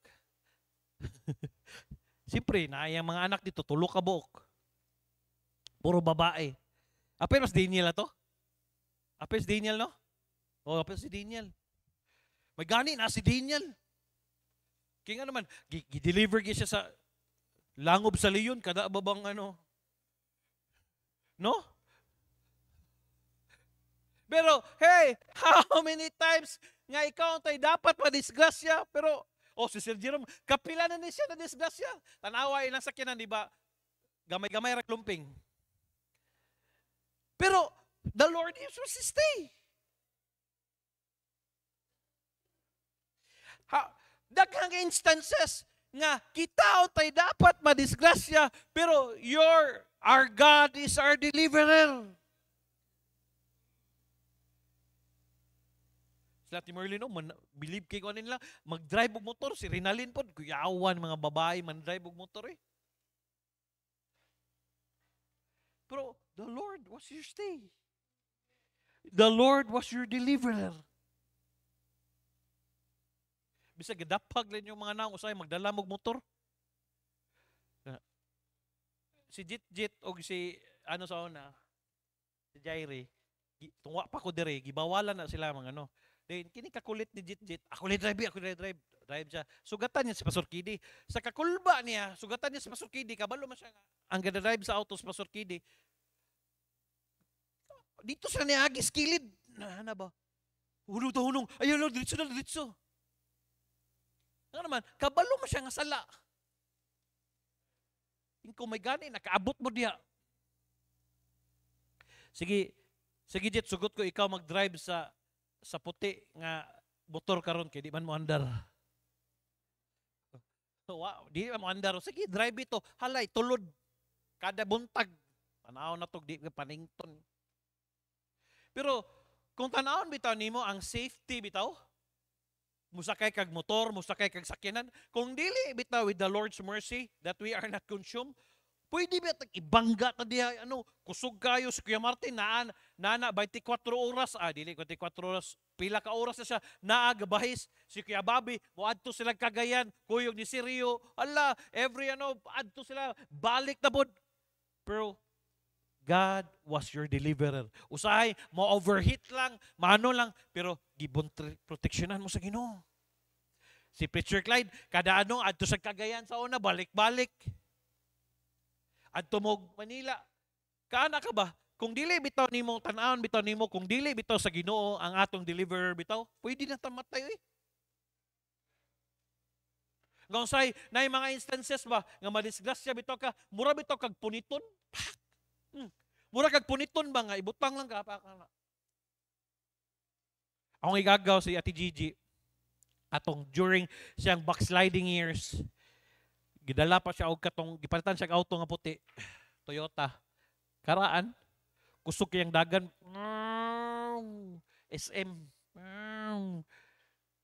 Siyempre, naayang mga anak dito, tulo ka buok. Puro babae. Apel mas Daniel na to? Apel si Daniel, no? O, apel si Daniel. May gani na si Daniel. Kaya nga naman, gi-deliver siya sa langob sa leyon, kada babang ano. No? Pero, hey, how many times nga ikaw tay dapat madisgrasya, pero, si Sir Jerome, kapila na ni siya na disgrasya. Tanawa ilang sakyanan, di ba? Gamay-gamay ra klumping. Pero, the Lord is supposed to stay. Daghang instances nga kita tay dapat madisgrasya, pero our God is our deliverer. Sila Timorlino, believe kay ko nila, mag-drive og motor, si Rinalyn po, kuyawan mga babae, man-drive og motor eh. Pero, the Lord was your stay. The Lord was your deliverer. Bisag gadapag lang yung mga naong usay, magdala mog motor. Si Jit o si, sa una, si Jairi, tungwa pa ko dire, gibawalan na sila mga ano. Then, kini kakulit ni Jit, ako drive siya. Sugatan niya si Pastor Kidi. Sa kakulba niya, sugatan niya si Pastor Kidi, kabalo man siya nga, ang gada-drive sa auto si Pastor Kidi. Dito sa niya agis kilid. Na ba? Hunong. Ayun lang, diritso. Ano naman, kabalo mo siya nga sala. Kung may gani, nakaabot mo diya. Sige Jet, sugot ko ikaw mag-drive sa puti nga motor karon kay di man mo andar. Wow, di man mo andar. Sige, drive ito. Halay, tulod. Kada buntag. Tanaw na to, di ka panington. Pero, kung tanawon bitaw nimo ang safety bitaw, musakay kag motor, musakay kag sakyanan, kung dili bitaw with the Lord's mercy that we are not consumed, pwede ba ibangga ta diha kusog kayo si Kuya Martin nana 24 oras dili 24 oras pila ka oras na siya naagabahis si Kuya Bobby moadto sila Cagayan kuyog ni Sirio every adto sila balik na pod pero God was your deliverer. Usahay mo overheat lang, maano lang pero gibon proteksyonan mo sa Ginoo. Si Preacher Clyde kada adto sa Cagayan sa una balik-balik. Adto mo Manila. Kaana ka ba? Kung dili bitaw nimo tan-awon bitaw nimo kung dili bitaw sa Ginoo ang atong deliverer bitaw, pwede na tamatay Ngong say nay mga instances ba nga madisgrasya bitaw ka, mura bitaw kag puniton. Mura kag puniton ba nga ibutang lang ka pa kana. Akong igagaw si Ate Gigi atong during siyang backsliding years. Gidala pa siya og katong gipalitan siya og auto nga puti. Toyota. Karaan. Kusog kayang dagan. SM.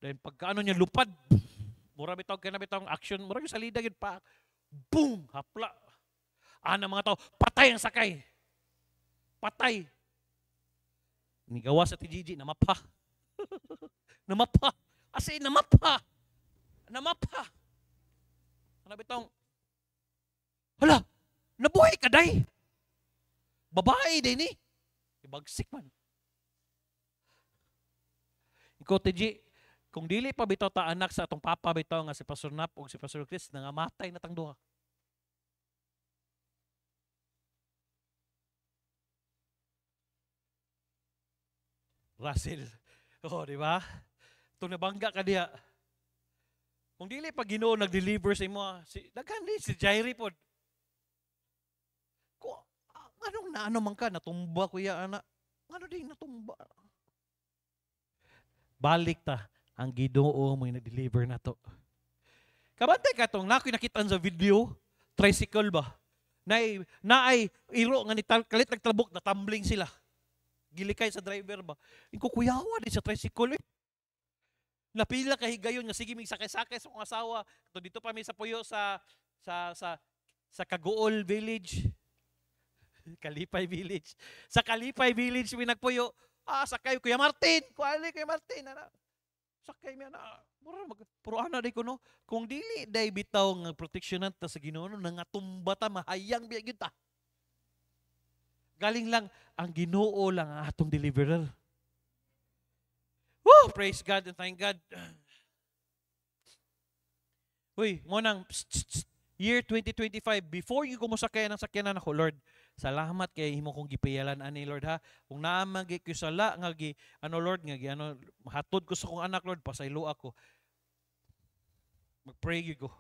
Then pagkaano niya lupad. Mura bitaw kana bitaw action, mura yung salida gid pa. Boom, hapla. Mga tao, patay ang sakay. Patay. Nigawa sa TGG, namapa. Namapa. As in, namapa. Bitong, hala, nabuhay ka day. Babae din eh. Ibagsik man. Ikaw, TG, kung dili pa bitaw ta anak sa atong papa bitaw nga si Pastor Nap o si Pastor Chris, nangamatay na tang duha. Russell. Di ba? Itong nabangga ka diya. Kung dili pa Ginoo nag-deliver sa imo, daghan din si Jairi pod. Anong man ka natumba kuya ana. Ano din natumba? Balik ta ang Ginoo mo nag-deliver na to. Kabantay ka tong nakoy nakitaan sa video, tricycle ba? Naay iro nga ni kalit nagtalbok na tumbling sila. Gilikay sa driver ba? Iko kuyawa din sa tricycle eh. Napila ka higayon nga sige mig sakay-sakay sa akong asawa. Dito pa mi sa puyo sa sa Kaguol Village. Kalipay Village. Sa Kalipay Village pinagpuyo. Sakay Kuya Martin. Kuya Martin. Sakay mi ana. Puro ana day ko no. Kung dili day bitaw nga proteksyonan ta sa Ginoo nga tumba ta mahayang biya gyud ta. Galing lang ang Ginoo lang ang atong deliverer. Woo! Praise God and thank God. Uy, mo nang year 2025, before you kumusakay ng sakyanan ako, Lord, salamat kay himo kong gipayalan ani Lord ha. Kung naamagi ko sala nga Lord nga hatod ko sa kong anak Lord, pasaylo ako. Mag-pray gyud ko.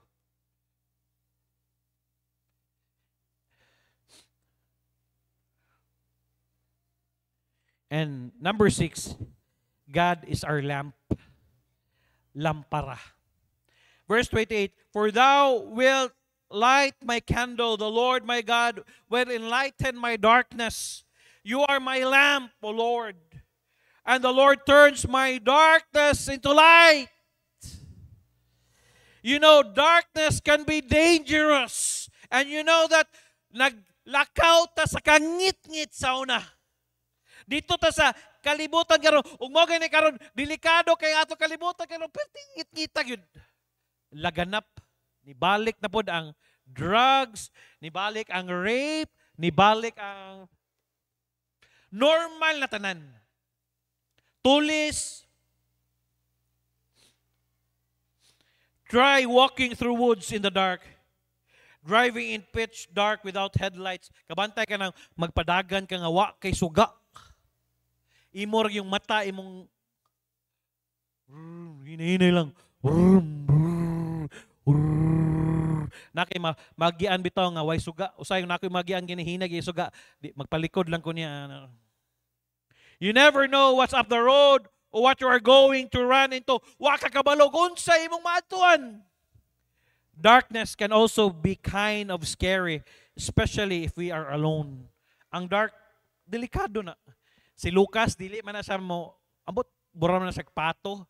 And number 6, God is our lamp. Lampara. Verse 28, for thou wilt light my candle, the Lord my God will enlighten my darkness. You are my lamp, O Lord. And the Lord turns my darkness into light. You know, darkness can be dangerous. And you know that naglakaw ta sa kangit-ngit sa una. Dito ta sa kalibutan karon, ug mo gani karon delikado kay ato kalibutan karon, pertingit-ngita gyud. Laganap, nibalik na pod ang drugs, nibalik ang rape, nibalik ang normal na tanan. Tulis. Try walking through woods in the dark. Driving in pitch dark without headlights. Kabantay ka nang magpadagan ka nga wa kay suga. Imor yung mata, imong hinay lang. Nakay magian bitaw nga way suga. Usay nakoy magian ginihinag yung suga. Magpalikod lang ko niya. You never know what's up the road or what you are going to run into. Wa ka kabalog unsay imong maadtuan. Darkness can also be kind of scary, especially if we are alone. Ang dark, delikado na. Si Lucas, dili man na siya abot, bura man na siya pato,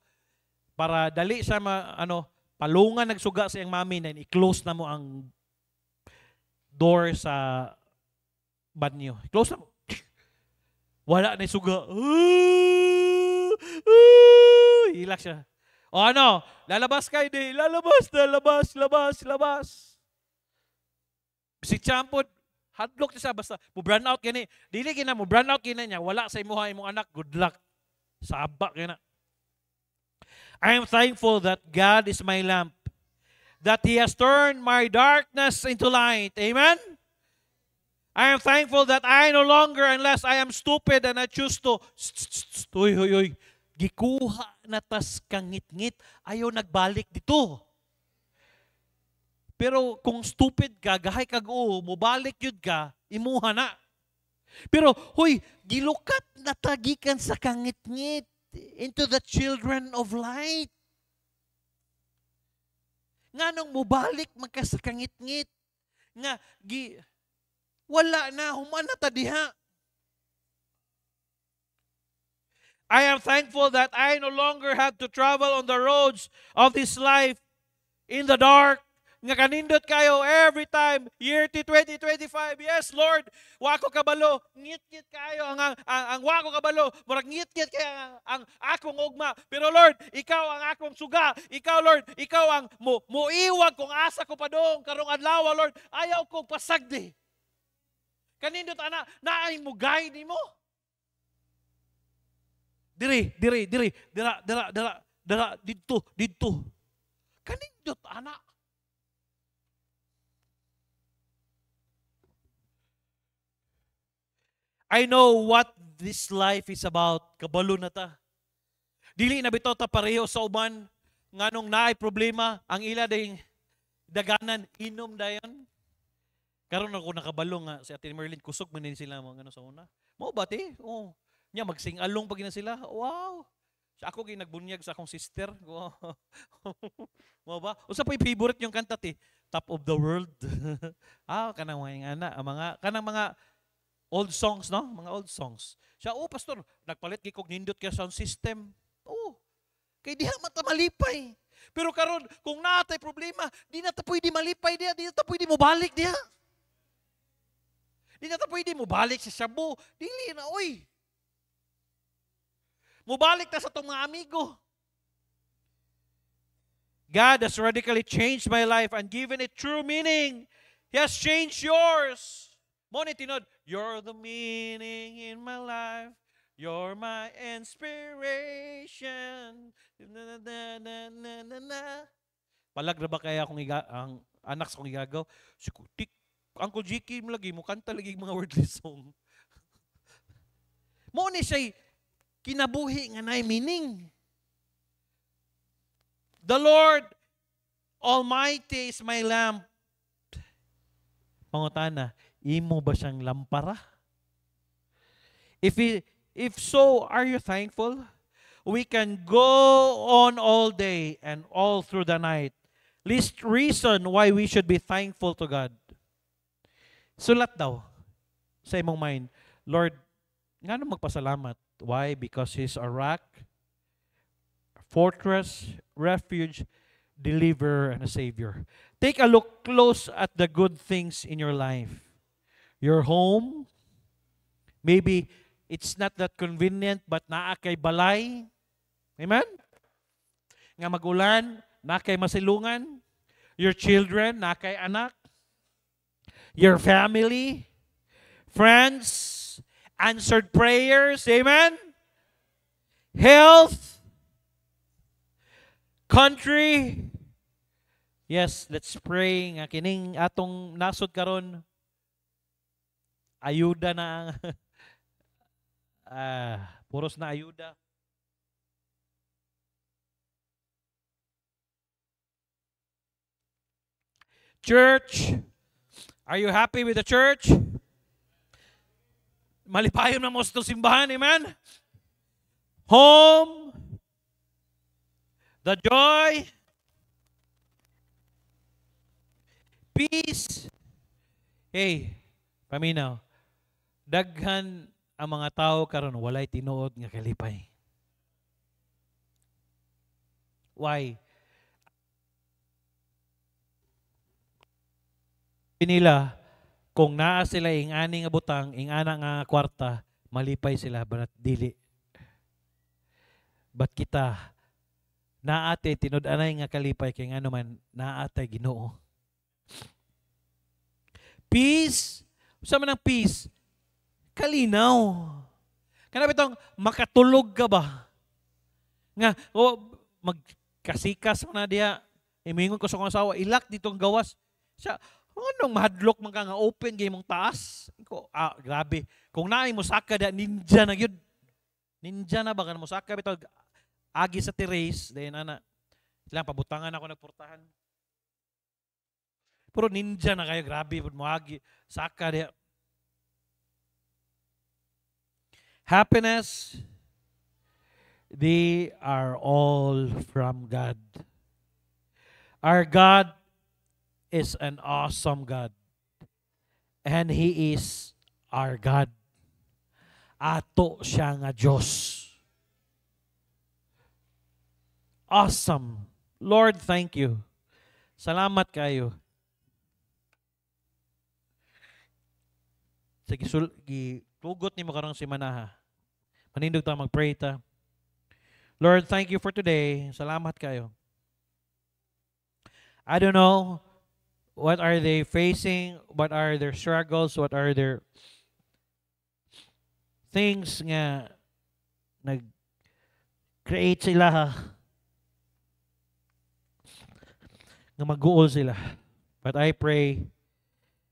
para dali siya palungan nagsuga sa iyang mami na i-close na mo ang door sa banyo. Close na mo. Wala na suga. Hilak siya. O lalabas kayo di. Lalabas. Si Champod, hadlock siya basta mo-brand out kini. Dili kina mo brand out kina niya, wala sa imuha imong anak, good luck. Saba kina. I am thankful that God is my lamp, that He has turned my darkness into light. Amen? I am thankful that I no longer, unless I am stupid and I choose to, gikuha na tas kangit-ngit, ayaw nagbalik dito. Pero kung stupid ka, gahay kag mubalik yun ka, imuha na. Pero, gilukat na tagikan sa kangit-ngit into the children of light. Nga nung mubalik magka sa kangit-ngit, nga, wala na, humana ta diha. I am thankful that I no longer have to travel on the roads of this life in the dark. Nga kanindot kayo every time, year 2025. Yes, Lord, wako kabalo, ngit-ngit kayo, ang wako kabalo, murag ngit-ngit kayo ang akong ugma. Pero Lord, ikaw ang akong suga. Ikaw, Lord, ikaw ang muiwag kung asa ko pa doon, karong adlaw, Lord, ayaw kong pasagdi. Kanindot, naay mo guide mo. Diri, dito. Kanindot, anak. I know what this life is about. Kabalo na ta. Dili na bitaw ta pareho sa uban nganong naay problema ang ila dayong daganan inom dayon. Karon ako nakabalo nga si Ate Merlin kusog man din sila mga sa una. Mao ba ti? Oh. Nya magsing-along pag na sila. Wow. Sa ako ginagbunyag sa akong sister. Wow. Mao ba? Usa pa favorite yung kanta ti, Top of the World. Kanang mga kanang mga old songs, no? Mga old songs. Siya, pastor, nagpalit gikog nindot kaya sound system. Kay diha mata malipay. Pero karon kung natay problema, di na ta pwede malipay diya, di na ta pwede mo balik diya. Di na ta pwede mo balik sa Shabu. Dili na, oy. Mubalik ta sa itong mga amigo. God has radically changed my life and given it true meaning. He has changed yours. Mo ni tinod, you're the meaning in my life. You're my inspiration. Na, na, na, na, na, na. Palag na ba kaya ang anak sa kong igagaw? Si Kutik, Uncle Jiki mo lagi, mo kanta lagi mga wordless song. Mo ni siya kinabuhi nga na meaning. The Lord Almighty is my lamp. Pangutana, imo ba siyang lampara? If so, are you thankful? We can go on all day and all through the night. Least reason why we should be thankful to God. Sulat daw sa imong mind, Lord, nga nang magpasalamat. Why? Because He's a rock, fortress, refuge, deliverer, and a Savior. Take a look close at the good things in your life. Your home, maybe it's not that convenient, but naa kay balay. Amen? Nga magulan, naa kay masilungan. Your children, naa kay anak. Your family, friends, answered prayers, amen? Health, country. Yes, let's pray nga kining atong nasod karon. Ayuda na puros na ayuda. Church, are you happy with the church? Malipayon na mo sa simbahan, amen? Home, the joy, peace. Hey, paminaw, daghan ang mga tao karon walay tinuod nga kalipay. Why? Nila, kung naa sila ing ani nga butang, ing ana nga kwarta, malipay sila, but dili. But kita, naate, tinud-anay nga kalipay, kay nga naman, naate Ginoo. Peace, sama ng peace, kalinaw. Kana bitong makatulog ka ba? Nga, magkasikas mo na diya, imingon ko sa kong asawa, ilak ditong gawas. Siya, anong mahadlok man ka nga open game mong taas? Ko, grabe. Kung naay mo saka da ninja na gyud. Ninja na ba ka mo saka bitaw agi sa terrace, then ana. Ilang pabutangan ako nagportahan. Pero ninja na kayo, grabe pud mo agi saka da. Happiness, they are all from God. Our God is an awesome God. And He is our God. Ato siya nga Diyos. Awesome. Lord, thank you. Salamat kayo. Sige, tugot ni mo karong si Manaha. Manindog ta mag-pray ta. Lord, thank you for today. Salamat kayo. I don't know what are they facing? What are their struggles? What are their things nga nag-create sila nga mag-goal sila. But I pray,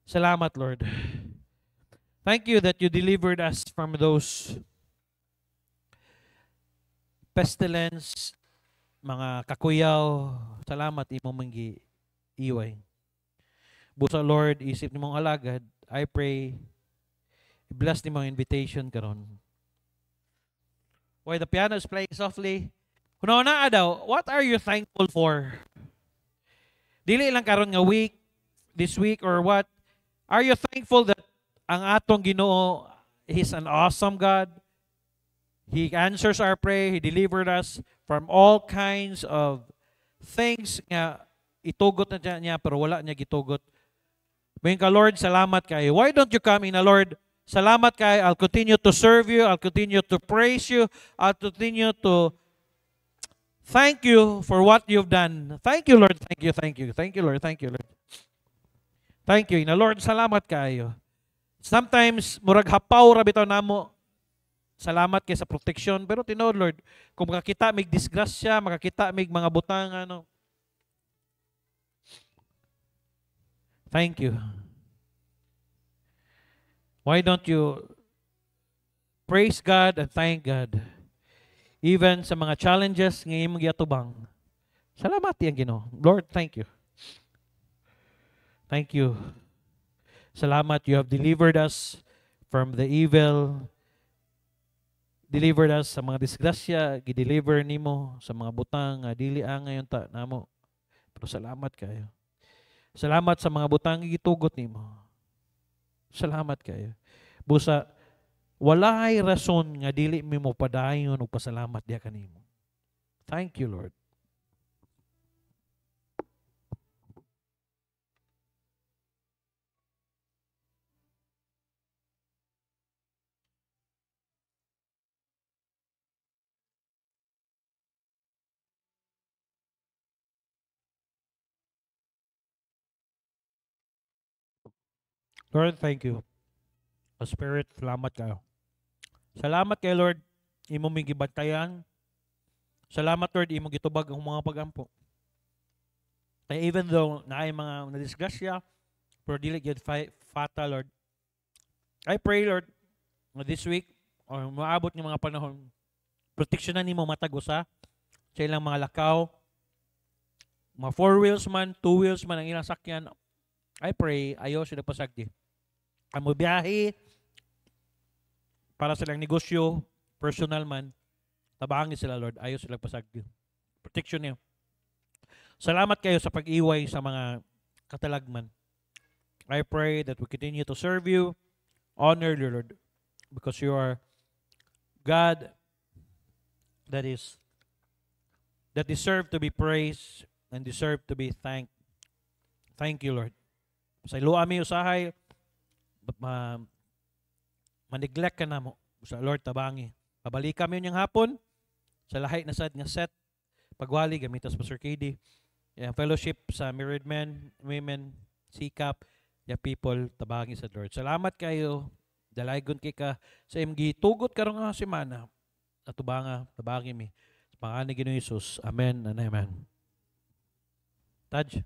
salamat Lord. Thank you that you delivered us from those pestilence, mga kakuyaw. Salamat imo manggi iway. Busa Lord, isip ni mong alagad, I pray, bless ni mong invitation karon. While the piano is playing softly, kuno na daw, what are you thankful for? Dili lang karon nga week, this week or what? Are you thankful that ang atong Ginoo, He's an awesome God? He answers our prayer, He delivered us from all kinds of things nga itugot na niya pero wala niya gitugot. Mayon ka, Lord, salamat kayo. Why don't you come in, Lord? Salamat kayo. I'll continue to serve you. I'll continue to praise you. I'll continue to thank you for what you've done. Thank you, Lord. Thank you, thank you. Thank you, Lord. Thank you, Lord. Thank you. Na Lord, salamat kayo. Sometimes, murag hapaw ra bitaw namo. Salamat kay sa protection. Pero tinuod, Lord, kung makakita mig disgrasya, makakita mig mga butang, ano. Thank you. Why don't you praise God and thank God? Even sa mga challenges nga imong giatubang. Salamat yang Ginoo. Lord, thank you. Thank you. Salamat, you have delivered us from the evil. Delivered us sa mga disgrasya, gideliver nimo sa mga butang nga dili ngayon ta namo. Pero salamat kayo. Salamat sa mga butang gitugot nimo. Salamat kayo. Busa wala ay rason nga dili mo padayon og pasalamat diha kanimo. Thank you, Lord. Lord, thank you. O Spirit, salamat kayo. Salamat kay Lord, imo mig gibantayan. Salamat, Lord, imo gitubag ang mga pagampo. Kaya even though naay mga nadisgrasya, pero dili gyud fatal, Lord. I pray, Lord, this week or maabot ng mga panahon, proteksyonan nimo matag usa sa ilang mga lakaw, mga 4 wheels man, 2 wheels man ang ilang sakyan. I pray ayo sila pasagdi. Amo biyahe para sa ilang negosyo, personal man, tabangin sila, Lord, ayo sila pasagdi. Protection niyo. Salamat kayo sa pag-iway sa mga katalagman. I pray that we continue to serve you, honor you, Lord, because you are God that deserve to be praised and deserve to be thanked. Thank you, Lord. Sa iluwa mi usahay, ma-neglect ka na mo. Sa Lord, tabangi. Pabalik kami yung hapon, sa lahat na sad nga set, pagwali, gamitas pa Sir KD, fellowship sa married men, women, sikap, ya people, tabangi sa Lord. Salamat kayo, dalaygon kay ka sa MG, tugot karong nga semana, atubanga, tabangi mi. Sa pangalan ni Ginoong Hesus, amen and amen. Taj.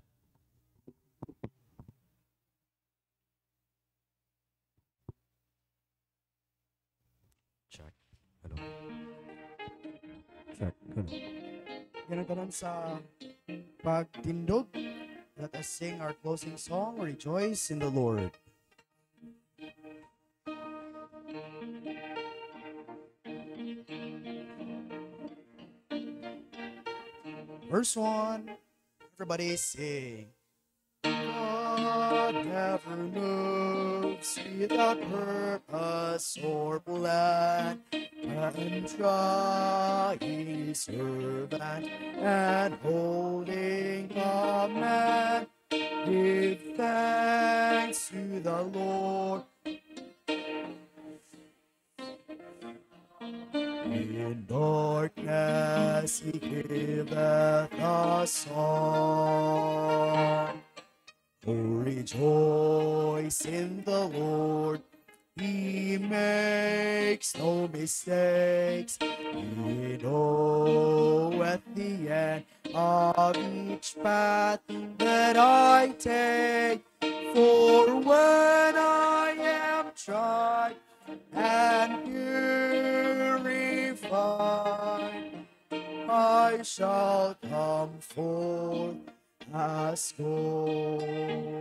Check. Hello. Check. Hello. Ganun sa pagtindog, let us sing our closing song, Rejoice in the Lord. Verse 1, everybody sing. God never moves without purpose or plan, and trying his servant and holding command. Give thanks to the Lord. In darkness he giveth a song. Oh, rejoice in the Lord. He makes no mistakes. He knoweth the end of each path that I take. For when I am tried and purified, I shall come forth as gold.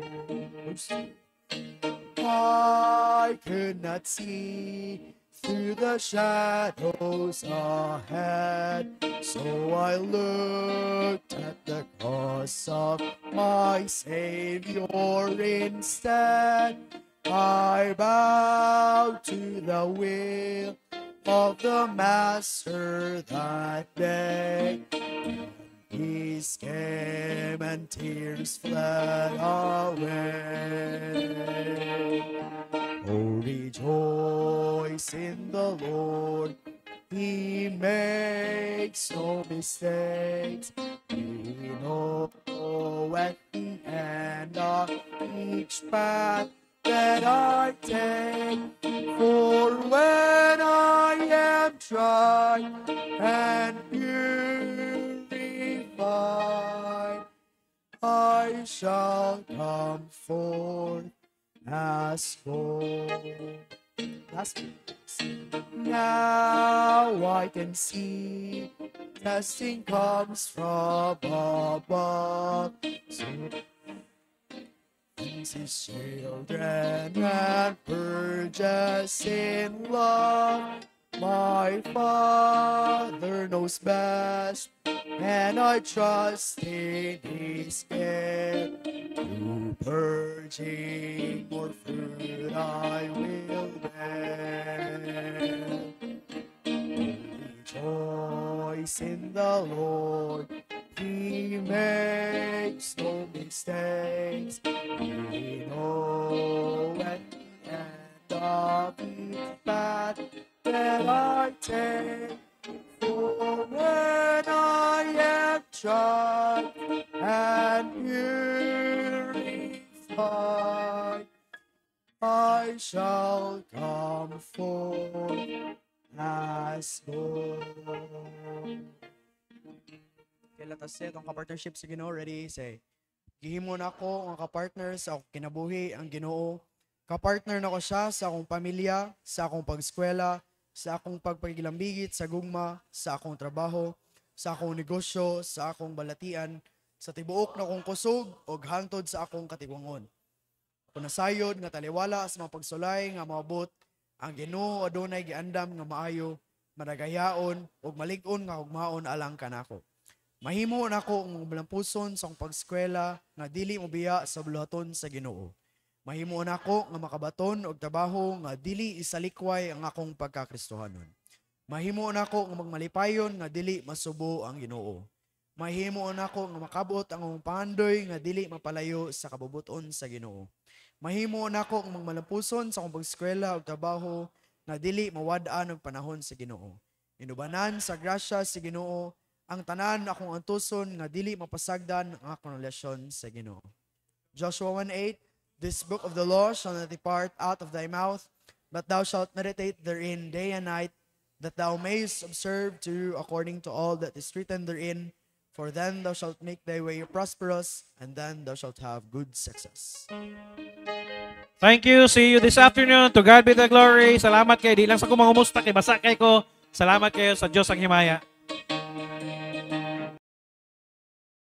I could not see through the shadows ahead, so I looked at the cross of my Savior instead. I bowed to the will of the Master that day. Peace came and tears fled away. Oh, rejoice in the Lord. He makes no mistakes. He knows at the end of each path that I take. For when I am tried and purified, I shall come forth as gold. Now I can see testing comes from above. So his children and purges in love. My Father knows best, and I trust in His care. To purging more fruit I will bear. Rejoice in the Lord. He makes no mistakes. We know at the end of each path that I take. For when I am tried and purified, I shall come forth as gold. Okay, let us say itong kapartnership sa Ginoo. Ready? Say, gihimo na ako ang kapartner sa akong kinabuhi ang Ginoo. Kapartner na ko siya sa akong pamilya, sa akong pagskwela, sa akong pagpagilambigit sa gugma, sa akong trabaho, sa akong negosyo, sa akong balatian, sa tibuok na akong kusog o hantod sa akong katibungon. Punasayod nga taliwala sa mga pagsulay nga maabot, ang Ginoo adunay giandam nga maayo, madagayaon ug malig-on nga hugmaon alang kanako. Mahimo nako ang malampuson sa akong pagskwela nga dili mobiya sa buluhaton sa Ginoo. Mahimo nako nga makabaton og trabaho nga dili isalikway ang akong pagkakristohanon. Mahimo nako nga magmalipayon nga dili masubo ang Ginoo. Mahimo nako nga makabot ang akong pangandoy nga dili mapalayo sa kabubuton sa Ginoo. Mahimo nako nga magmalampuson sa akong pagskwela og trabaho nga dili mawad-an og panahon sa Ginoo. Inubanan sa grasya sa Ginoo ang tanan akong antuson nga dili mapasagdan ang akong relasyon sa Ginoo. Joshua 1:8, this book of the law shall not depart out of thy mouth, but thou shalt meditate therein day and night, that thou mayest observe to do according to all that is written therein, for then thou shalt make thy way prosperous, and then thou shalt have good success. Thank you. See you this afternoon. To God be the glory. Salamat kayo. Di lang sa kumangumusta kay basa kay ko. Salamat kayo sa Diyos ang himaya.